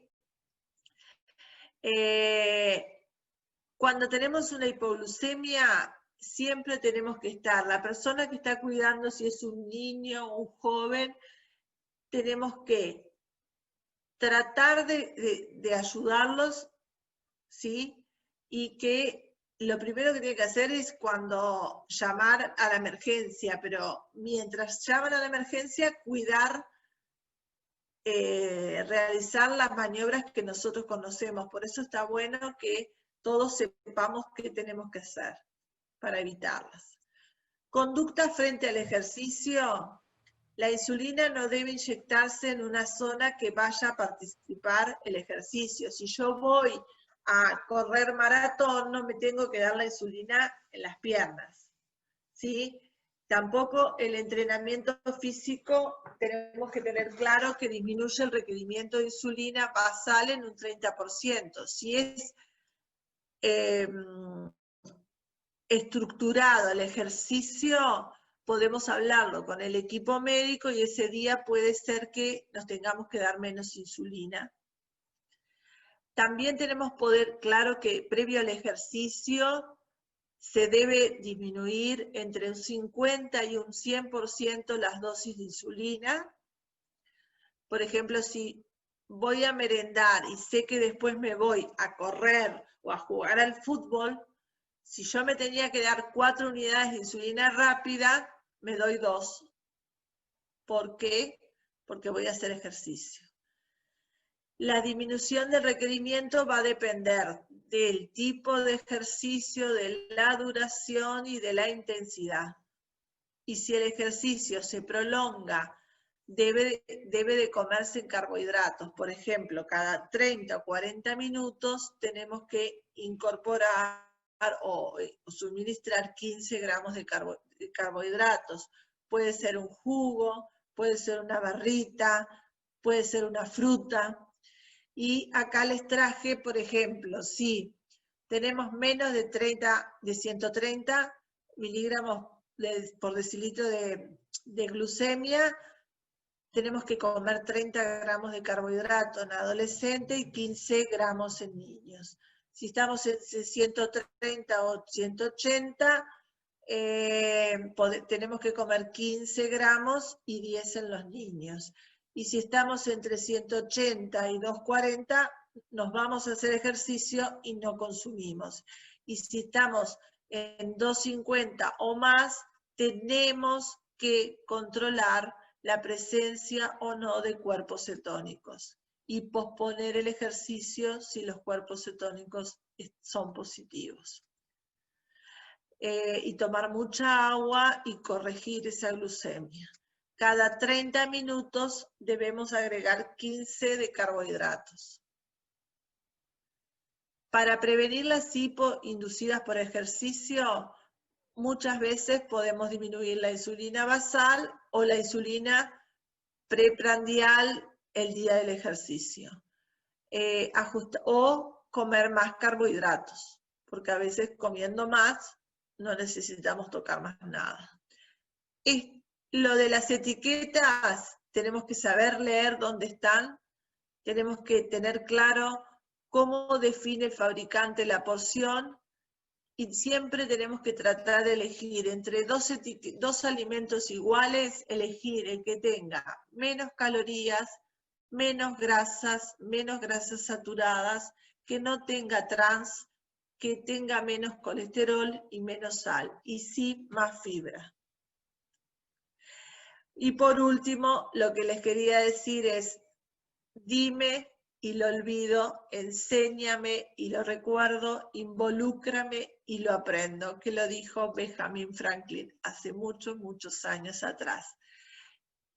Cuando tenemos una hipoglucemia, siempre tenemos que estar, la persona que está cuidando, si es un niño o un joven, tenemos que tratar de ayudarlos, ¿sí? Y que lo primero que tiene que hacer es cuando llamar a la emergencia, pero mientras llaman a la emergencia, cuidar, realizar las maniobras que nosotros conocemos. Por eso está bueno que todos sepamos qué tenemos que hacer para evitarlas. Conducta frente al ejercicio. La insulina no debe inyectarse en una zona que vaya a participar el ejercicio. Si yo voy a correr maratón, no me tengo que dar la insulina en las piernas, ¿sí? Tampoco el entrenamiento físico, tenemos que tener claro que disminuye el requerimiento de insulina basal en un 30%. Si es estructurado el ejercicio, podemos hablarlo con el equipo médico y ese día puede ser que nos tengamos que dar menos insulina. También tenemos claro que previo al ejercicio se debe disminuir entre un 50 y un 100% las dosis de insulina. Por ejemplo, si voy a merendar y sé que después me voy a correr o a jugar al fútbol, si yo me tenía que dar 4 unidades de insulina rápida, me doy 2. ¿Por qué? Porque voy a hacer ejercicio. La disminución del requerimiento va a depender del tipo de ejercicio, de la duración y de la intensidad. Y si el ejercicio se prolonga, debe de comerse en carbohidratos. Por ejemplo, cada 30 o 40 minutos tenemos que incorporar o suministrar 15 gramos de carbohidratos. Puede ser un jugo, puede ser una barrita, puede ser una fruta. Y acá les traje, por ejemplo, si tenemos menos de 130 miligramos por decilitro de glucemia, tenemos que comer 30 gramos de carbohidrato en adolescente y 15 gramos en niños. Si estamos en 130 o 180, tenemos que comer 15 gramos y 10 en los niños. Y si estamos entre 180 y 240, nos vamos a hacer ejercicio y no consumimos. Y si estamos en 250 o más, tenemos que controlar la presencia o no de cuerpos cetónicos y posponer el ejercicio si los cuerpos cetónicos son positivos. Y tomar mucha agua y corregir esa glucemia. Cada 30 minutos debemos agregar 15 de carbohidratos. Para prevenir las hipo inducidas por ejercicio, muchas veces podemos disminuir la insulina basal o la insulina preprandial el día del ejercicio. O comer más carbohidratos, porque a veces comiendo más no necesitamos tocar más nada. Lo de las etiquetas, tenemos que saber leer dónde están, tenemos que tener claro cómo define el fabricante la porción y siempre tenemos que tratar de elegir entre dos alimentos iguales, elegir el que tenga menos calorías, menos grasas saturadas, que no tenga trans, que tenga menos colesterol y menos sal, y sí más fibra. Y por último, lo que les quería decir es, dime y lo olvido, enséñame y lo recuerdo, involúcrame y lo aprendo, que lo dijo Benjamin Franklin hace muchos, muchos años atrás.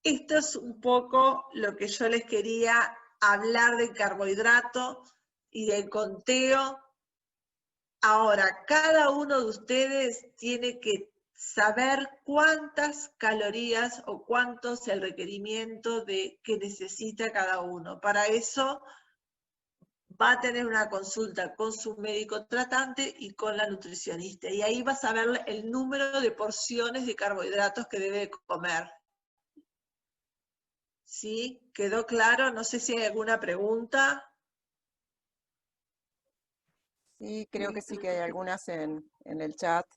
Esto es un poco lo que yo les quería hablar del carbohidrato y del conteo. Ahora, cada uno de ustedes tiene que saber cuántas calorías o cuánto es el requerimiento que necesita cada uno. Para eso va a tener una consulta con su médico tratante y con la nutricionista. Y ahí vas a ver el número de porciones de carbohidratos que debe comer. ¿Sí? ¿Quedó claro? No sé si hay alguna pregunta. Sí, creo que sí que hay algunas en el chat.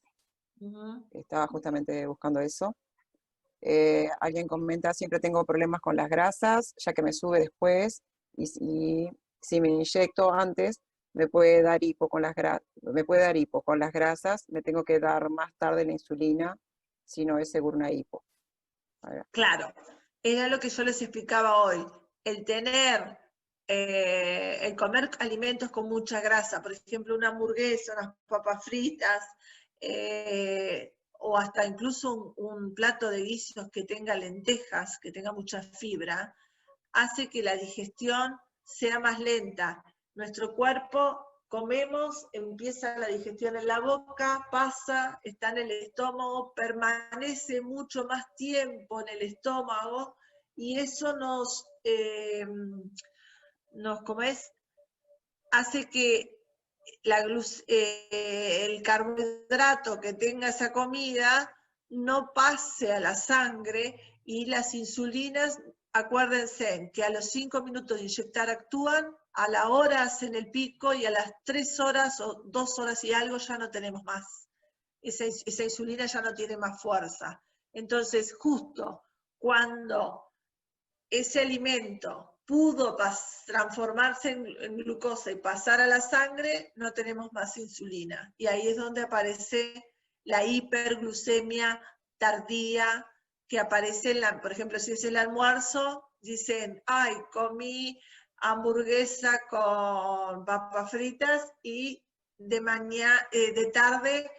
Estaba justamente buscando eso. Alguien comenta, siempre tengo problemas con las grasas, ya que me sube después, y si me inyecto antes, me puede dar hipo con las grasas, me tengo que dar más tarde la insulina, si no es seguro una hipo. Claro, era lo que yo les explicaba hoy, el comer alimentos con mucha grasa, por ejemplo, una hamburguesa, unas papas fritas, o hasta incluso un plato de guisos que tenga lentejas, que tenga mucha fibra, hace que la digestión sea más lenta. Nuestro cuerpo, comemos, empieza la digestión en la boca, pasa, está en el estómago, permanece mucho más tiempo en el estómago y eso hace que el carbohidrato que tenga esa comida no pase a la sangre y las insulinas, acuérdense que a los 5 minutos de inyectar actúan, a la hora hacen el pico y a las 3 horas o 2 horas y algo ya no tenemos más. Esa insulina ya no tiene más fuerza. Entonces, justo cuando ese alimento pudo transformarse en glucosa y pasar a la sangre, no tenemos más insulina. Y ahí es donde aparece la hiperglucemia tardía, que aparece, por ejemplo, si es el almuerzo, dicen, ay, comí hamburguesa con papas fritas y de tarde,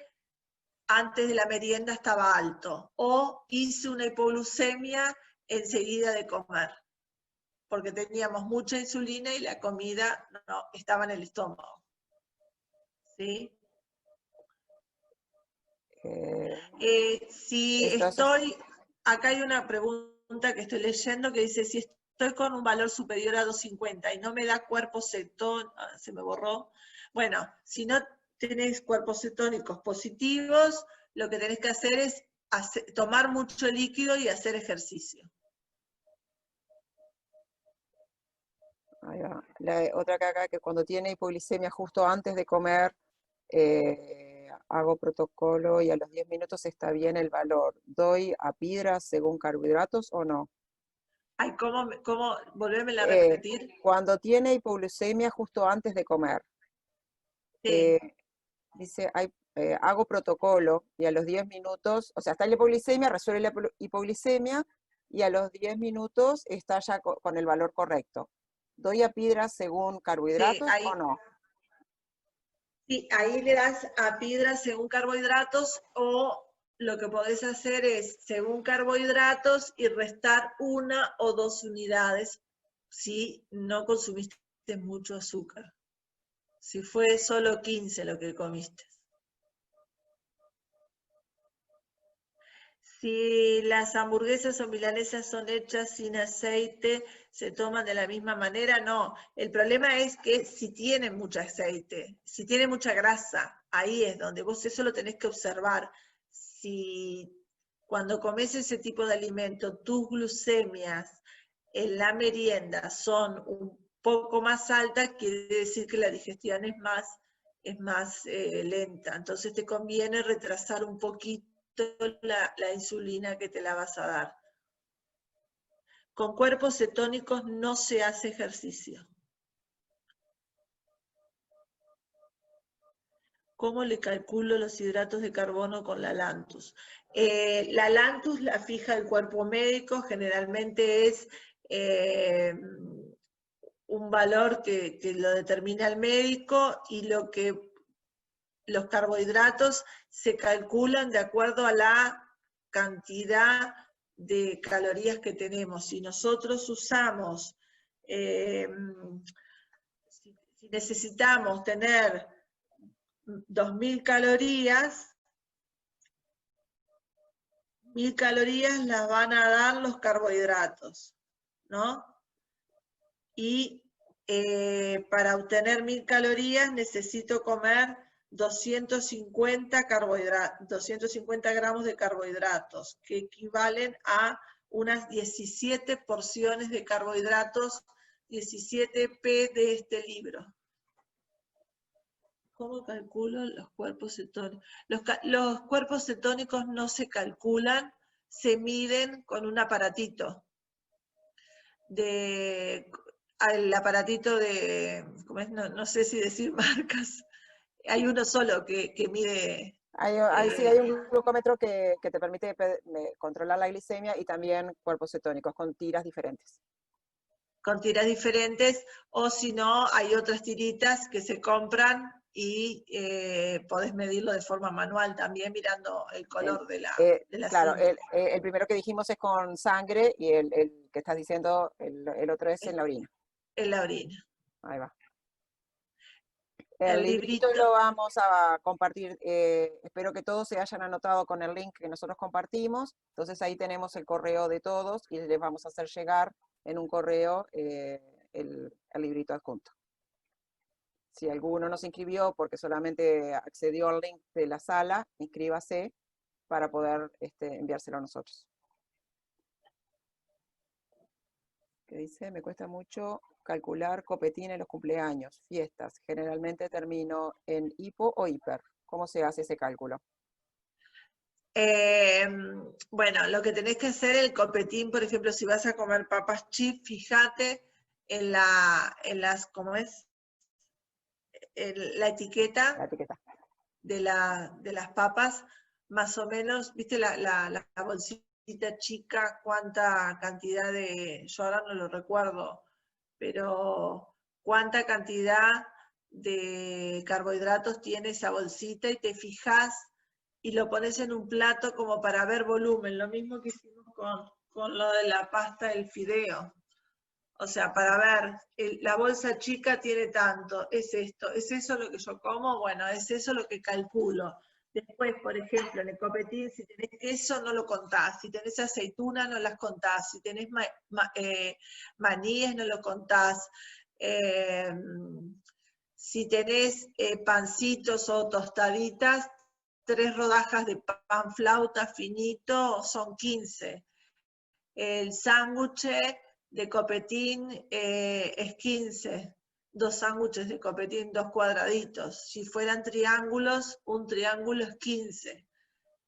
antes de la merienda estaba alto. O hice una hipoglucemia enseguida de comer, porque teníamos mucha insulina y la comida no estaba en el estómago. ¿Sí? Acá hay una pregunta que estoy leyendo que dice, si estoy con un valor superior a 250 y no me da cuerpo cetónico, se me borró. Bueno, si no tenés cuerpos cetónicos positivos, lo que tenés que hacer es tomar mucho líquido y hacer ejercicio. Ahí va. Otra acá que cuando tiene hipoglicemia justo antes de comer, hago protocolo y a los 10 minutos está bien el valor. ¿Doy apidra según carbohidratos o no? Ay, ¿cómo? Volvémela a repetir. Cuando tiene hipoglucemia justo antes de comer. Sí. Dice, hago protocolo y a los 10 minutos, o sea, está la hipoglicemia, resuelve la hipoglicemia y a los 10 minutos está ya con el valor correcto. ¿Doy apidra según carbohidratos o no? Sí, ahí le das apidra según carbohidratos o lo que podés hacer es según carbohidratos y restar 1 o 2 unidades si no consumiste mucho azúcar. Si fue solo 15 lo que comiste. Si las hamburguesas o milanesas son hechas sin aceite, ¿se toman de la misma manera? No. El problema es que si tienen mucho aceite, si tienen mucha grasa, ahí es donde vos eso lo tenés que observar. Si cuando comes ese tipo de alimento, tus glucemias en la merienda son un poco más altas, quiere decir que la digestión es más lenta. Entonces te conviene retrasar un poquito la insulina que te la vas a dar. Con cuerpos cetónicos no se hace ejercicio. ¿Cómo le calculo los hidratos de carbono con la Lantus? La Lantus la fija el cuerpo médico, generalmente es un valor que lo determina el médico, y los carbohidratos se calculan de acuerdo a la cantidad de calorías que tenemos. Si nosotros usamos, si necesitamos tener 2000 calorías, 1000 calorías las van a dar los carbohidratos, ¿no? Y para obtener 1000 calorías necesito comer 250 gramos de carbohidratos, que equivalen a unas 17 porciones de carbohidratos, 17P de este libro. ¿Cómo calculo los cuerpos cetónicos? Los cuerpos cetónicos no se calculan, se miden con un aparatito. El aparatito de, ¿cómo es? No sé si decir marcas. Hay uno solo que mide. Sí, hay un glucómetro que te permite controlar la glicemia, y también cuerpos cetónicos con tiras diferentes. Con tiras diferentes, o si no, hay otras tiritas que se compran y podés medirlo de forma manual también mirando el color de la claro, cinta. el primero que dijimos es con sangre, y el que estás diciendo, el otro es en la orina. En la orina. Ahí va. El librito lo vamos a compartir. Espero que todos se hayan anotado con el link que nosotros compartimos. Entonces ahí tenemos el correo de todos y les vamos a hacer llegar en un correo el librito adjunto. Si alguno no se inscribió porque solamente accedió al link de la sala, inscríbase para poder enviárselo a nosotros. ¿Qué dice? Me cuesta mucho calcular copetín en los cumpleaños, fiestas. Generalmente termino en hipo o hiper. ¿Cómo se hace ese cálculo? Bueno, lo que tenés que hacer, el copetín, por ejemplo, si vas a comer papas chips, fíjate en las, ¿cómo es? La etiqueta de las papas, más o menos, viste la bolsita chica, cuánta cantidad yo ahora no lo recuerdo, pero cuánta cantidad de carbohidratos tiene esa bolsita, y te fijas y lo pones en un plato como para ver volumen, lo mismo que hicimos con lo de la pasta del fideo. O sea, para ver, la bolsa chica tiene tanto, es esto, ¿es eso lo que yo como? Bueno, es eso lo que calculo. Después, por ejemplo, en el copetín, si tenés queso, no lo contás. Si tenés aceituna, no las contás. Si tenés maníes, no lo contás. Si tenés pancitos o tostaditas, 3 rodajas de pan flauta finito son 15. El sándwich de copetín es 15. 2 sándwiches de copetín, 2 cuadraditos. Si fueran triángulos, un triángulo es 15.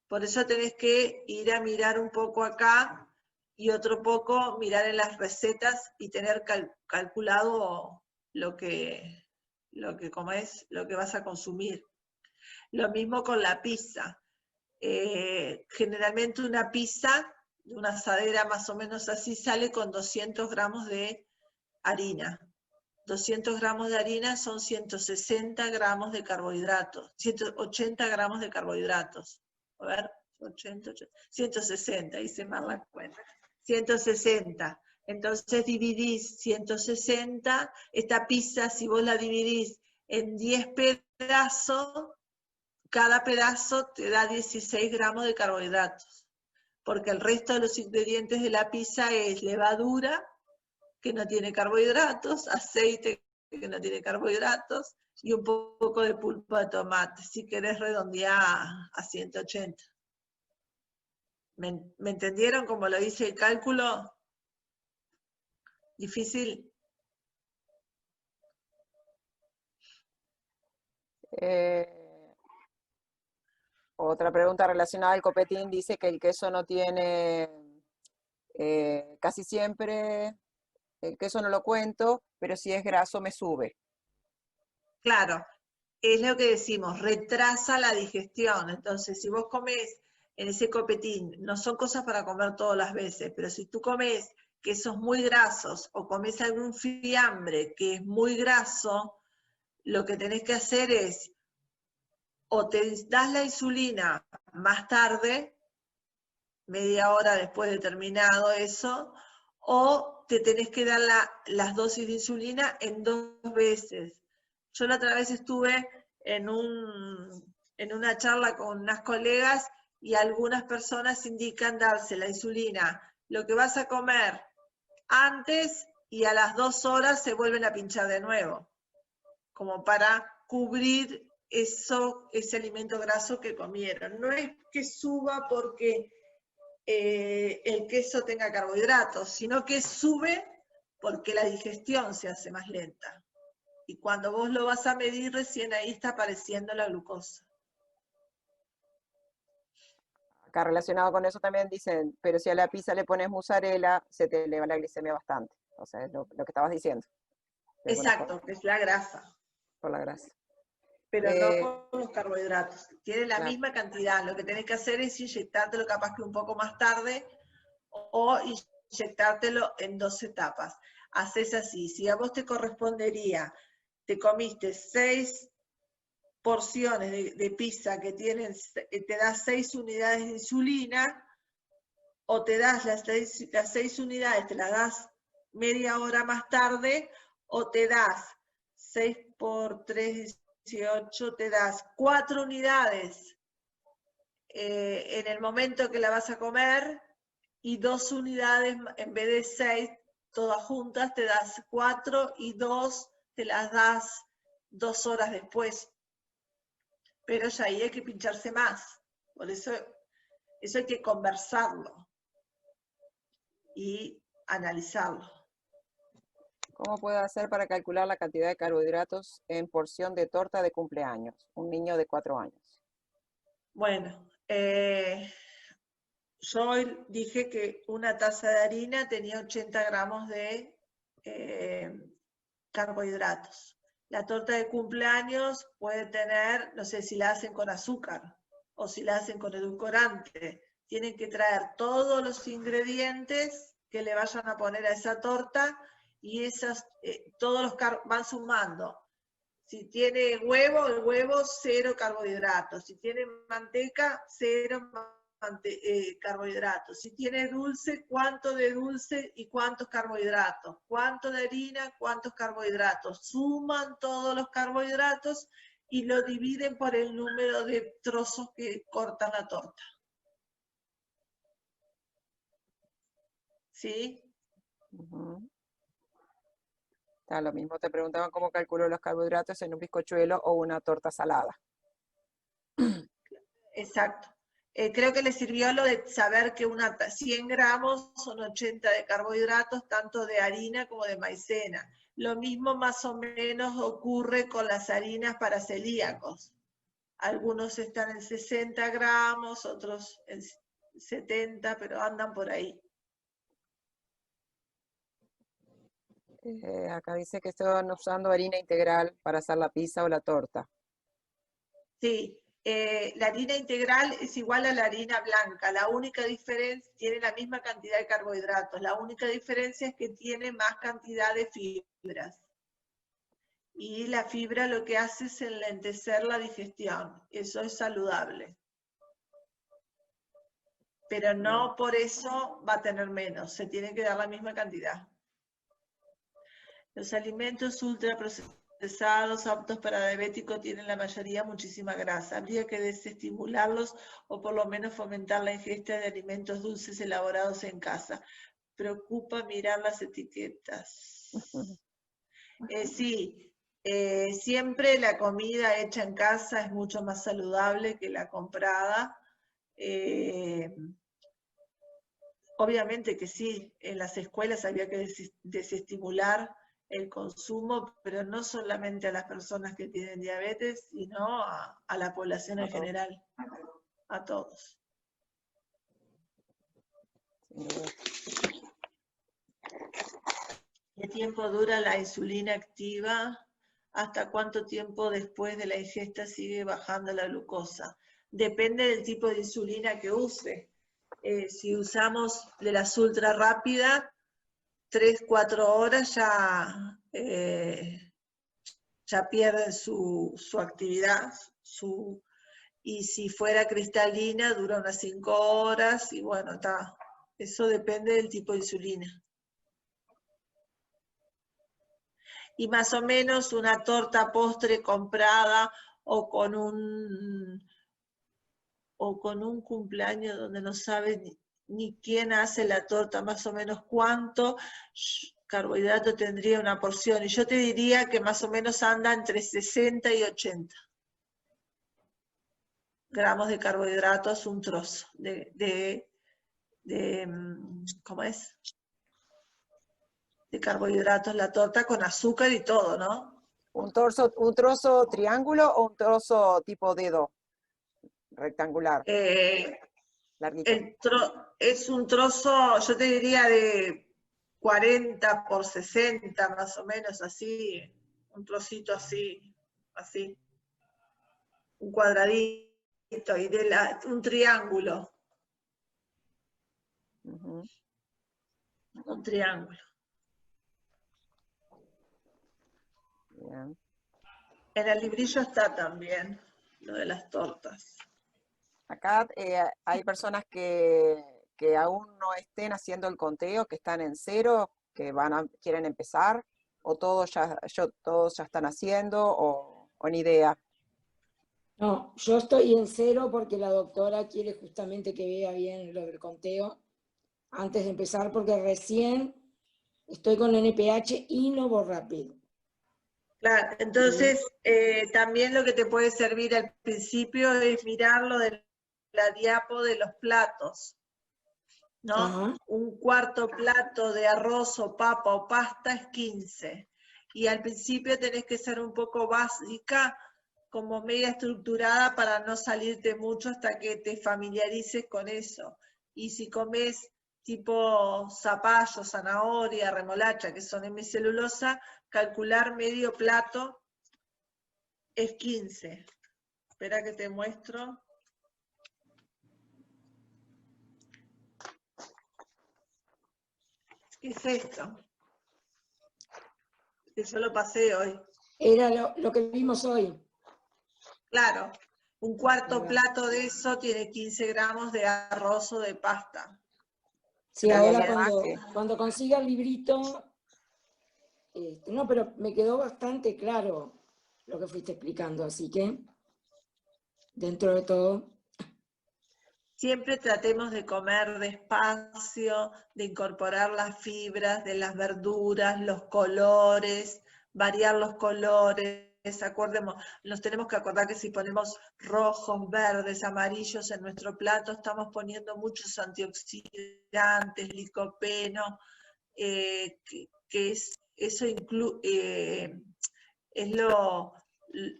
Por eso tenés que ir a mirar un poco acá y otro poco mirar en las recetas y tener calculado lo que comés, lo que vas a consumir. Lo mismo con la pizza. Generalmente una pizza de una asadera más o menos así sale con 200 gramos de harina. 200 gramos de harina son 160 gramos de carbohidratos, 180 gramos de carbohidratos. A ver, 160, hice mal la cuenta. 160. Entonces dividís 160, esta pizza, si vos la dividís en 10 pedazos, cada pedazo te da 16 gramos de carbohidratos, porque el resto de los ingredientes de la pizza es levadura, que no tiene carbohidratos, aceite, que no tiene carbohidratos, y un poco de pulpa de tomate, si querés redondear a 180. ¿Me entendieron cómo lo hice el cálculo? ¿Difícil? Otra pregunta relacionada al copetín dice que el queso no tiene, casi siempre, el queso no lo cuento, pero si es graso me sube. Claro, es lo que decimos, retrasa la digestión. Entonces, si vos comés en ese copetín, no son cosas para comer todas las veces, pero si tú comes quesos muy grasos o comes algún fiambre que es muy graso, lo que tenés que hacer es, o te das la insulina más tarde, media hora después de terminado eso, o te tenés que dar las dosis de insulina en 2 veces. Yo la otra vez estuve en una charla con unas colegas y algunas personas indican darse la insulina, lo que vas a comer antes y a las 2 horas se vuelven a pinchar de nuevo, como para cubrir ese alimento graso que comieron. No es que suba porque el queso tenga carbohidratos, sino que sube porque la digestión se hace más lenta. Y cuando vos lo vas a medir, recién ahí está apareciendo la glucosa. Acá relacionado con eso también dicen, pero si a la pizza le pones mozzarella, se te eleva la glicemia bastante. O sea, es lo que estabas diciendo. Exacto, que es la grasa. Por la grasa. Pero no con los carbohidratos. Tiene la claro. misma cantidad. Lo que tenés que hacer es inyectártelo capaz que un poco más tarde o inyectártelo en 2 etapas. Haces así. Si a vos te correspondería, te comiste 6 porciones de pizza que te das 6 unidades de insulina, o te das las 6 unidades, te las das media hora más tarde, o te das 6 por 3, 18, te das 4 unidades en el momento que la vas a comer, y 2 unidades en vez de 6, todas juntas, te das 4 y 2 te las das 2 horas después. Pero ya ahí hay que pincharse más. Por eso hay que conversarlo y analizarlo. ¿Cómo puedo hacer para calcular la cantidad de carbohidratos en porción de torta de cumpleaños? Un niño de 4 años. Bueno, yo dije que una taza de harina tenía 80 gramos de carbohidratos. La torta de cumpleaños puede tener, no sé si la hacen con azúcar o si la hacen con edulcorante. Tienen que traer todos los ingredientes que le vayan a poner a esa torta y todos los van sumando. Si tiene huevo, el huevo, 0 carbohidratos. Si tiene manteca, 0 carbohidratos. Si tiene dulce, cuánto de dulce y cuántos carbohidratos. Cuánto de harina, cuántos carbohidratos. Suman todos los carbohidratos y lo dividen por el número de trozos que cortan la torta. ¿Sí? Lo mismo te preguntaban cómo calculo los carbohidratos en un bizcochuelo o una torta salada. Exacto. Creo que le sirvió lo de saber que 100 gramos son 80 de carbohidratos, tanto de harina como de maicena. Lo mismo más o menos ocurre con las harinas para celíacos. Algunos están en 60 gramos, otros en 70, pero andan por ahí. Acá dice que están usando harina integral para hacer la pizza o la torta. Sí. La harina integral es igual a la harina blanca, la única diferencia, tiene la misma cantidad de carbohidratos, la única diferencia es que tiene más cantidad de fibras. Y la fibra lo que hace es enlentecer la digestión, eso es saludable. Pero no por eso va a tener menos, se tiene que dar la misma cantidad. Los alimentos ultraprocesados aptos para diabéticos tienen la mayoría muchísima grasa. Habría que desestimularlos o por lo menos fomentar la ingesta de alimentos dulces elaborados en casa. Preocupa mirar las etiquetas. Sí, siempre la comida hecha en casa es mucho más saludable que la comprada. Obviamente que sí, en las escuelas había que desestimular el consumo, pero no solamente a las personas que tienen diabetes, sino a la población en general, a todos. ¿Qué tiempo dura la insulina activa? ¿Hasta cuánto tiempo después de la ingesta sigue bajando la glucosa? Depende del tipo de insulina que use. Si usamos de las ultra rápidas, 3, 4 horas ya pierden su actividad, y si fuera cristalina dura unas 5 horas, y bueno, está. Eso depende del tipo de insulina. Y más o menos una torta postre comprada o con un cumpleaños donde no sabe ni quién hace la torta, más o menos cuánto carbohidrato tendría una porción. Y yo te diría que más o menos anda entre 60 y 80 gramos de carbohidratos, un trozo ¿cómo es? De carbohidratos la torta con azúcar y todo, ¿no? ¿Un trozo triángulo o un trozo tipo dedo? Rectangular. Larguito. Es un trozo, yo te diría de 40 por 60, más o menos, así, un trocito así, un cuadradito, y un triángulo. Un triángulo. Bien. En el librillo está también lo de las tortas. Acá hay personas que aún no estén haciendo el conteo, que están en 0, que quieren empezar, o todos ya están haciendo, o ni idea. No, yo estoy en 0 porque la doctora quiere justamente que vea bien lo del conteo antes de empezar, porque recién estoy con NPH y Novorapid. Claro, entonces también lo que te puede servir al principio es mirar lo de la diapo de los platos, ¿no? Ajá. Un cuarto plato de arroz o papa o pasta es 15. Y al principio tenés que ser un poco básica, como media estructurada para no salirte mucho hasta que te familiarices con eso. Y si comes tipo zapallo, zanahoria, remolacha, que son hemicelulosa, calcular medio plato es 15. Espera que te muestro. ¿Qué es esto? Que yo lo pasé hoy. Era lo que vimos hoy. Claro, un cuarto plato de eso tiene 15 gramos de arroz o de pasta. Sí, ahora cuando consiga el librito, no, pero me quedó bastante claro lo que fuiste explicando, así que dentro de todo. Siempre tratemos de comer despacio, de incorporar las fibras de las verduras, los colores, variar los colores. Nos tenemos que acordar que si ponemos rojos, verdes, amarillos en nuestro plato, estamos poniendo muchos antioxidantes, licopeno, eso es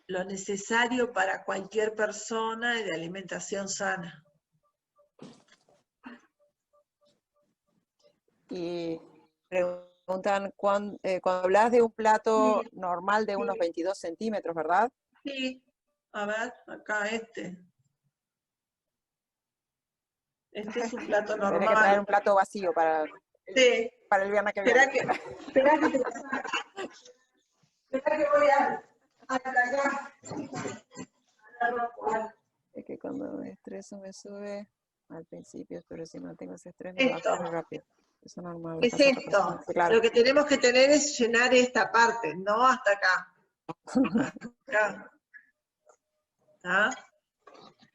lo necesario para cualquier persona de alimentación sana. Y preguntan, cuando hablas de un plato normal de unos 22 centímetros, ¿verdad? Sí, a ver, acá este. Este es un plato normal. Tienes que traer un plato vacío para el viernes que viene. Espera que te lo saco. Espera que voy hasta acá. Es que cuando me estreso me sube al principio, pero si mantengo ese estrés me baja muy rápido. Eso es normal. Es esto. Sí, claro. Lo que tenemos que tener es llenar esta parte, no hasta acá. Hasta acá. ¿Ah?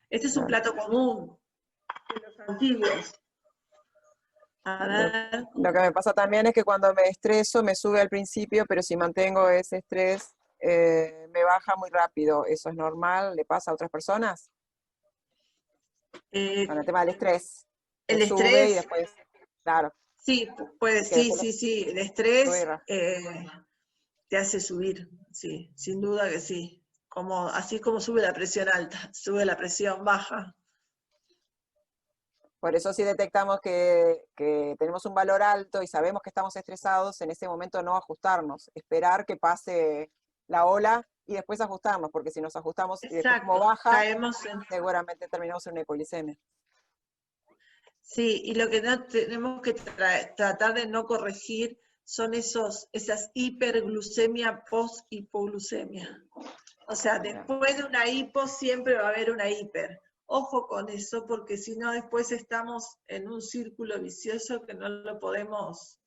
Este es un plato común de los antiguos. A ver. Lo que me pasa también es que cuando me estreso me sube al principio, pero si mantengo ese estrés me baja muy rápido. ¿Eso es normal? ¿Le pasa a otras personas? Con el tema del estrés. El Te estrés. sube y después, claro. Sí, pues sí. El estrés te hace subir, sí, sin duda que sí. Así como sube la presión alta, sube la presión baja. Por eso si detectamos que tenemos un valor alto y sabemos que estamos estresados, en ese momento no ajustarnos, esperar que pase la ola y después ajustarnos, porque si nos ajustamos y después como baja, seguramente terminamos en una hipoglicemia. Sí, y lo que no tenemos que tratar de no corregir son esas hiperglucemia post-hipoglucemia. O sea, después de una hipo siempre va a haber una hiper. Ojo con eso, porque si no después estamos en un círculo vicioso que no lo podemos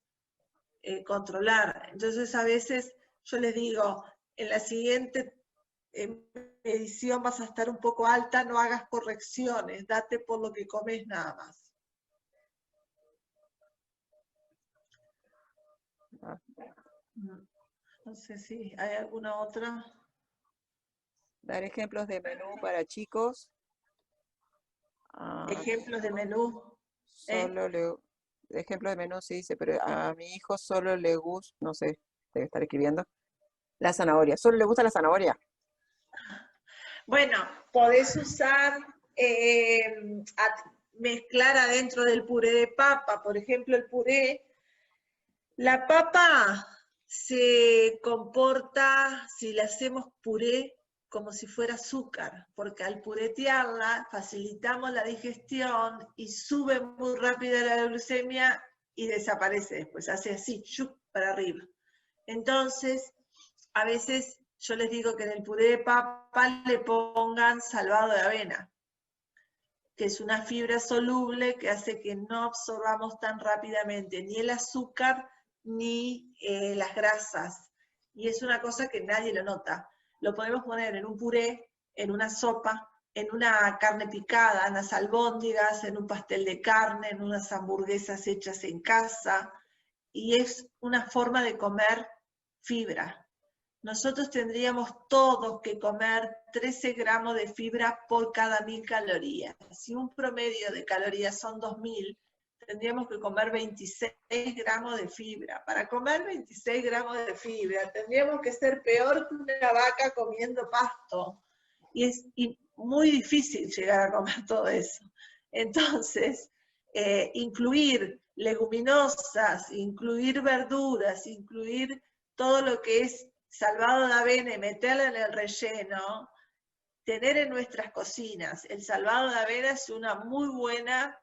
controlar. Entonces a veces yo les digo, en la siguiente medición vas a estar un poco alta, no hagas correcciones, date por lo que comes nada más. No sé si hay alguna otra. Dar ejemplos de menú para chicos. Ejemplos de menú. Ejemplo de menú, sí dice, pero a mi hijo solo le gusta, no sé, debe estar escribiendo, la zanahoria. ¿Solo le gusta la zanahoria? Bueno, podés usar, mezclar adentro del puré de papa, por ejemplo, el puré. La papa se comporta, si le hacemos puré, como si fuera azúcar, porque al puretearla facilitamos la digestión y sube muy rápido la glucemia y desaparece después, hace así, ¡shup!, para arriba. Entonces, a veces yo les digo que en el puré de papa le pongan salvado de avena, que es una fibra soluble que hace que no absorbamos tan rápidamente ni el azúcar ni las grasas. Y es una cosa que nadie lo nota. Lo podemos poner en un puré, en una sopa, en una carne picada, en las albóndigas, en un pastel de carne, en unas hamburguesas hechas en casa. Y es una forma de comer fibra. Nosotros tendríamos todos que comer 13 gramos de fibra por cada 1000 calorías. Si un promedio de calorías son 2000, tendríamos que comer 26 gramos de fibra. Para comer 26 gramos de fibra, tendríamos que ser peor que una vaca comiendo pasto. Y es muy difícil llegar a comer todo eso. Entonces, incluir leguminosas, incluir verduras, incluir todo lo que es salvado de avena y meterlo en el relleno, tener en nuestras cocinas el salvado de avena es una muy buena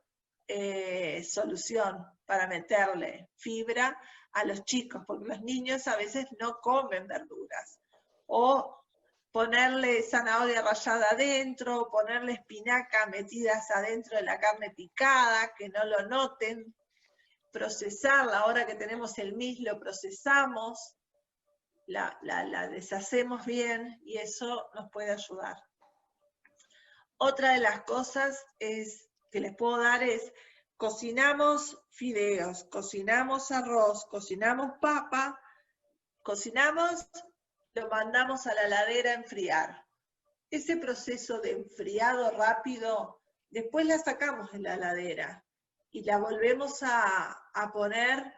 solución para meterle fibra a los chicos, porque los niños a veces no comen verduras. O ponerle zanahoria rallada adentro, ponerle espinaca metidas adentro de la carne picada, que no lo noten, procesarla, ahora que tenemos el MIS lo procesamos, la deshacemos bien y eso nos puede ayudar. Otra de las cosas que les puedo dar es, cocinamos fideos, cocinamos arroz, cocinamos papa, cocinamos, lo mandamos a la heladera a enfriar. Ese proceso de enfriado rápido, después la sacamos de la heladera y la volvemos a poner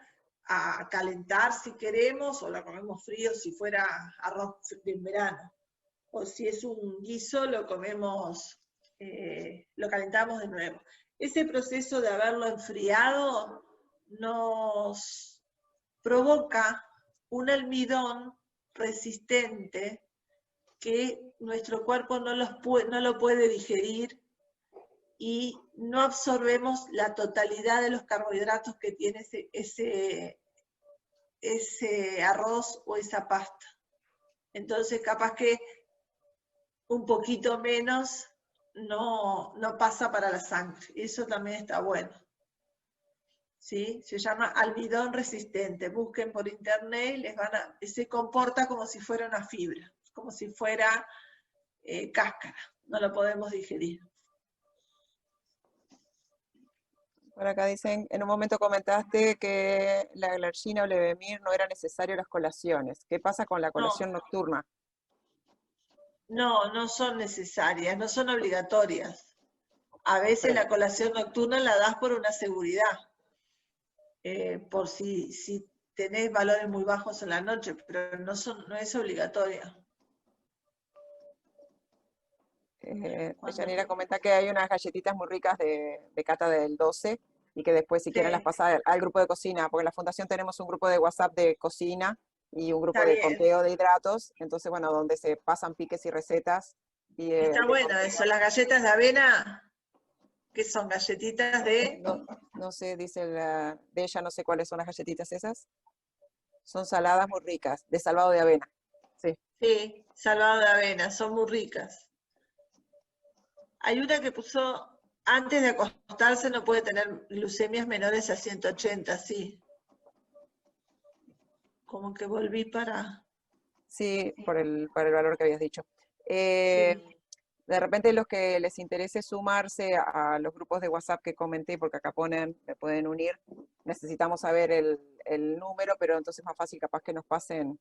a calentar si queremos, o la comemos frío si fuera arroz en verano. O si es un guiso, lo comemos, lo calentamos de nuevo. Ese proceso de haberlo enfriado nos provoca un almidón resistente que nuestro cuerpo no lo puede digerir y no absorbemos la totalidad de los carbohidratos que tiene ese arroz o esa pasta. Entonces, capaz que un poquito menos no pasa para la sangre. Eso también está bueno. ¿Sí? Se llama almidón resistente. Busquen por internet y se comporta como si fuera una fibra, como si fuera cáscara. No lo podemos digerir. Por acá dicen, en un momento comentaste que la glargina o levemir no era necesario las colaciones. ¿Qué pasa con la colación nocturna? No son necesarias, no son obligatorias. A veces la colación nocturna la das por una seguridad, por si tenés valores muy bajos en la noche, pero no es obligatoria. Yanira comenta que hay unas galletitas muy ricas de cata del 12 y que después si quieren las pasa al grupo de cocina, porque en la fundación tenemos un grupo de WhatsApp de cocina y un grupo de conteo de hidratos, entonces bueno, donde se pasan piques y recetas. Y, está bueno eso, las galletas de avena. ¿Qué son galletitas de? No sé, dice de ella, no sé cuáles son las galletitas esas. Son saladas muy ricas, de salvado de avena. Sí. Sí, salvado de avena, son muy ricas. Hay una que puso, antes de acostarse no puede tener glucemias menores a 180, sí. Como que volví para... Sí, por el valor que habías dicho. Sí. De repente los que les interese sumarse a los grupos de WhatsApp que comenté, porque acá ponen, me pueden unir, necesitamos saber el número, pero entonces es más fácil capaz que nos pasen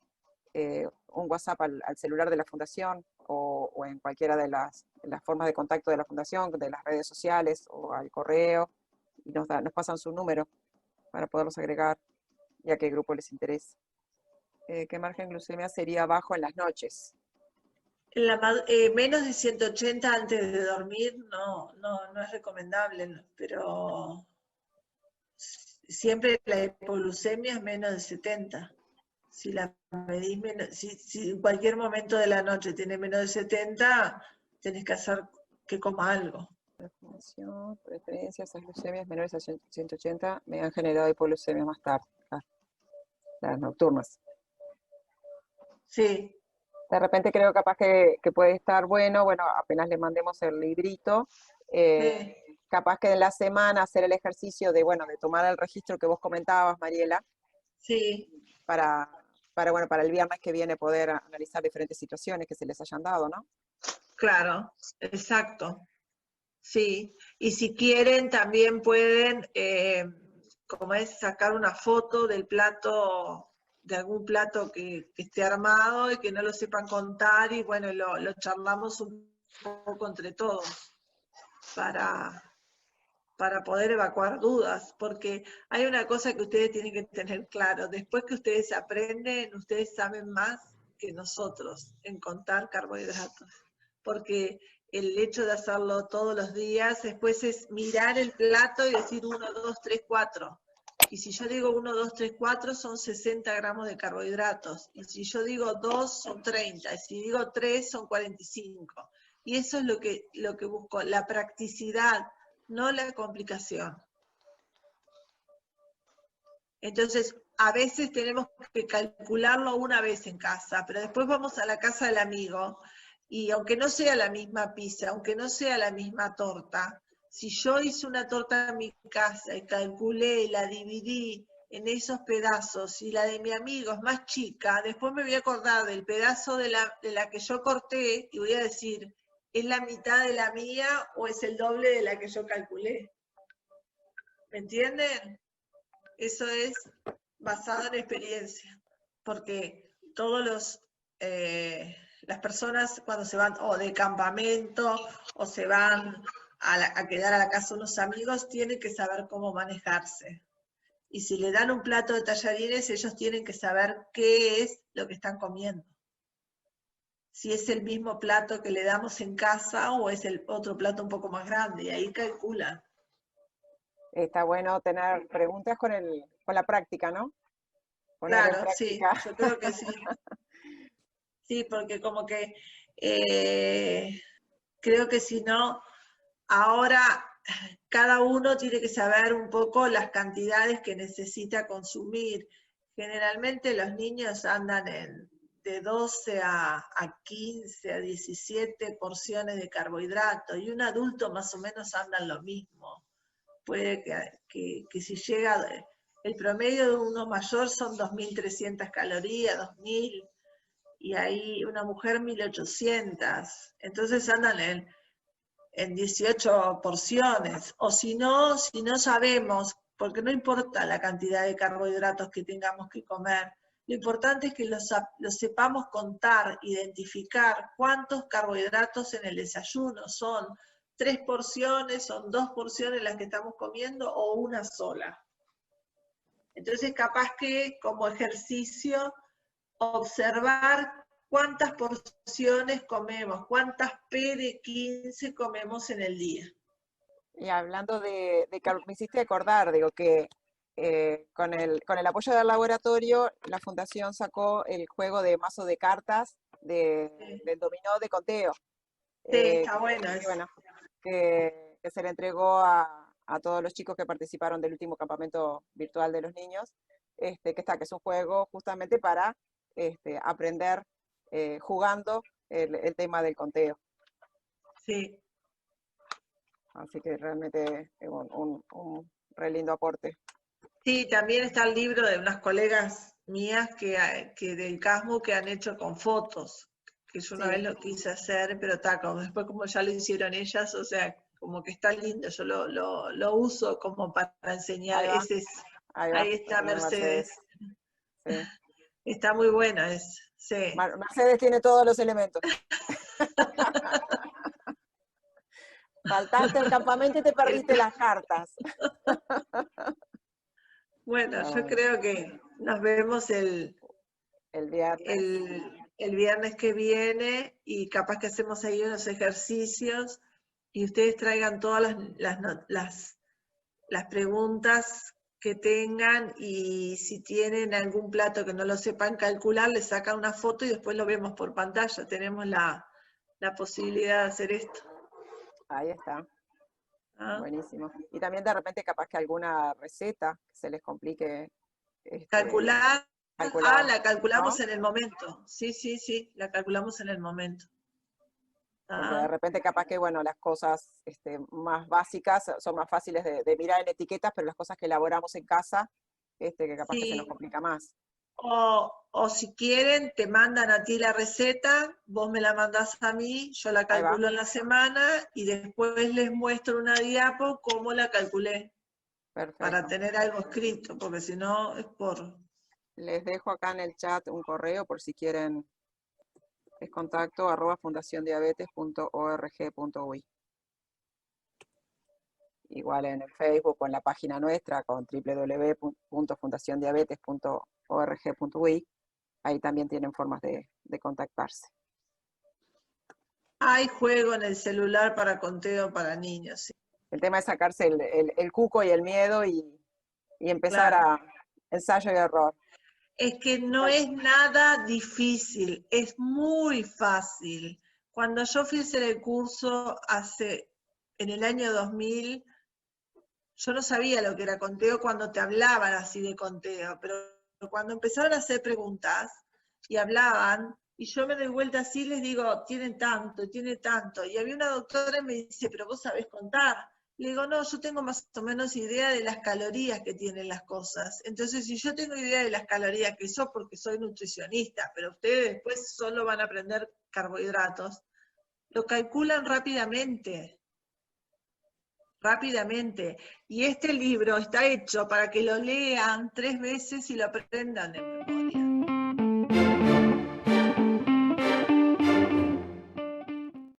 un WhatsApp al celular de la fundación o en cualquiera de las formas de contacto de la fundación, de las redes sociales o al correo, y nos pasan su número para poderlos agregar, ya que el grupo les interese. ¿Qué margen de glucemia sería bajo en las noches? Menos de 180 antes de dormir no es recomendable, ¿no? Pero siempre la hipoglucemia es menos de 70. Si la medís si en cualquier momento de la noche tiene menos de 70, tenés que hacer que coma algo. Preferencias, esas glucemias menores a 180 me han generado hipoglucemia más tarde, las nocturnas. Sí. De repente creo capaz que puede estar bueno, apenas le mandemos el librito, Sí. capaz que en la semana hacer el ejercicio de tomar el registro que vos comentabas, Mariela, Sí. para el viernes que viene poder analizar diferentes situaciones que se les hayan dado, ¿no? Claro, exacto. Sí, y si quieren también pueden, como es, sacar una foto del plato, de algún plato que esté armado y que no lo sepan contar, y bueno, lo charlamos un poco entre todos para poder evacuar dudas, porque hay una cosa que ustedes tienen que tener claro: después que ustedes aprenden, ustedes saben más que nosotros en contar carbohidratos, porque el hecho de hacerlo todos los días, después es mirar el plato y decir 1, 2, 3, 4. Y si yo digo 1, 2, 3, 4, son 60 gramos de carbohidratos. Y si yo digo 2, son 30. Y si digo 3, son 45. Y eso es lo que busco, la practicidad, no la complicación. Entonces, a veces tenemos que calcularlo una vez en casa, pero después vamos a la casa del amigo y aunque no sea la misma pizza, aunque no sea la misma torta, si yo hice una torta en mi casa y calculé y la dividí en esos pedazos y la de mi amigo es más chica, después me voy a acordar del pedazo de la que yo corté y voy a decir, ¿es la mitad de la mía o es el doble de la que yo calculé? ¿Me entienden? Eso es basado en experiencia, porque las personas cuando se van o de campamento o se van a quedar a la casa de unos amigos, tienen que saber cómo manejarse. Y si le dan un plato de tallarines, ellos tienen que saber qué es lo que están comiendo. Si es el mismo plato que le damos en casa o es el otro plato un poco más grande, y ahí calculan. Está bueno tener preguntas con la práctica, ¿no? Poner claro, sí, yo creo que sí. Sí, porque como que creo que si no, ahora cada uno tiene que saber un poco las cantidades que necesita consumir. Generalmente los niños andan de 12 a 15, a 17 porciones de carbohidratos, y un adulto más o menos anda en lo mismo. Puede que si llega, el promedio de uno mayor son 2.300 calorías, 2.000, y ahí una mujer 1.800. Entonces andan en 18 porciones. O si no sabemos, porque no importa la cantidad de carbohidratos que tengamos que comer, lo importante es que los sepamos contar, identificar cuántos carbohidratos en el desayuno son. 3 porciones, son 2 porciones las que estamos comiendo o una sola. Entonces capaz que como ejercicio observar cuántas porciones comemos, cuántas P de 15 comemos en el día. Y hablando de me hiciste acordar, digo que con el apoyo del laboratorio, la fundación sacó el juego de mazo de cartas del dominó de conteo. Sí, está bueno. Que que se le entregó a todos los chicos que participaron del último campamento virtual de los niños, que es un juego justamente para aprender jugando el tema del conteo. Sí. Así que realmente es un re lindo aporte. Sí, también está el libro de unas colegas mías que del CASMU que han hecho con fotos, que yo una vez lo quise hacer, pero después como ya lo hicieron ellas, o sea, como que está lindo, yo lo uso como para enseñar. Ahí está Mercedes. Sí. Está muy bueno, sí. Mercedes tiene todos los elementos. Faltaste el campamento y te perdiste las cartas. Bueno, yo creo que nos vemos el viernes que viene y capaz que hacemos ahí unos ejercicios y ustedes traigan todas las preguntas que tengan y si tienen algún plato que no lo sepan calcular, les sacan una foto y después lo vemos por pantalla. Tenemos la posibilidad de hacer esto. Ahí está. Buenísimo. Y también de repente capaz que alguna receta que se les complique. Calcular. La calculamos, ¿no?, en el momento. Sí, la calculamos en el momento. Porque de repente capaz que, bueno, las cosas más básicas son más fáciles de mirar en etiquetas, pero las cosas que elaboramos en casa, que capaz que se nos complica más. O si quieren, te mandan a ti la receta, vos me la mandás a mí, yo la calculo en la semana y después les muestro una diapo cómo la calculé. Perfecto. Para tener algo escrito, porque si no es por... Les dejo acá en el chat un correo por si quieren, es contacto@fundaciondiabetes.org.uy. Igual en el Facebook o en la página nuestra con www.fundaciondiabetes.org.uy, ahí también tienen formas de contactarse. Hay juego en el celular para conteo para niños, sí. El tema es sacarse el cuco y el miedo y empezar a ensayo y error. Es que no es nada difícil, es muy fácil. Cuando yo fui a hacer el curso en el año 2000, yo no sabía lo que era conteo cuando te hablaban así de conteo, pero cuando empezaron a hacer preguntas y hablaban, y yo me doy vuelta así y les digo, tiene tanto, y había una doctora y me dice, pero vos sabés contar. Le digo, no, yo tengo más o menos idea de las calorías que tienen las cosas. Entonces, si yo tengo idea de las calorías que son porque soy nutricionista, pero ustedes después solo van a aprender carbohidratos, lo calculan rápidamente. Y este libro está hecho para que lo lean 3 veces y lo aprendan de memoria.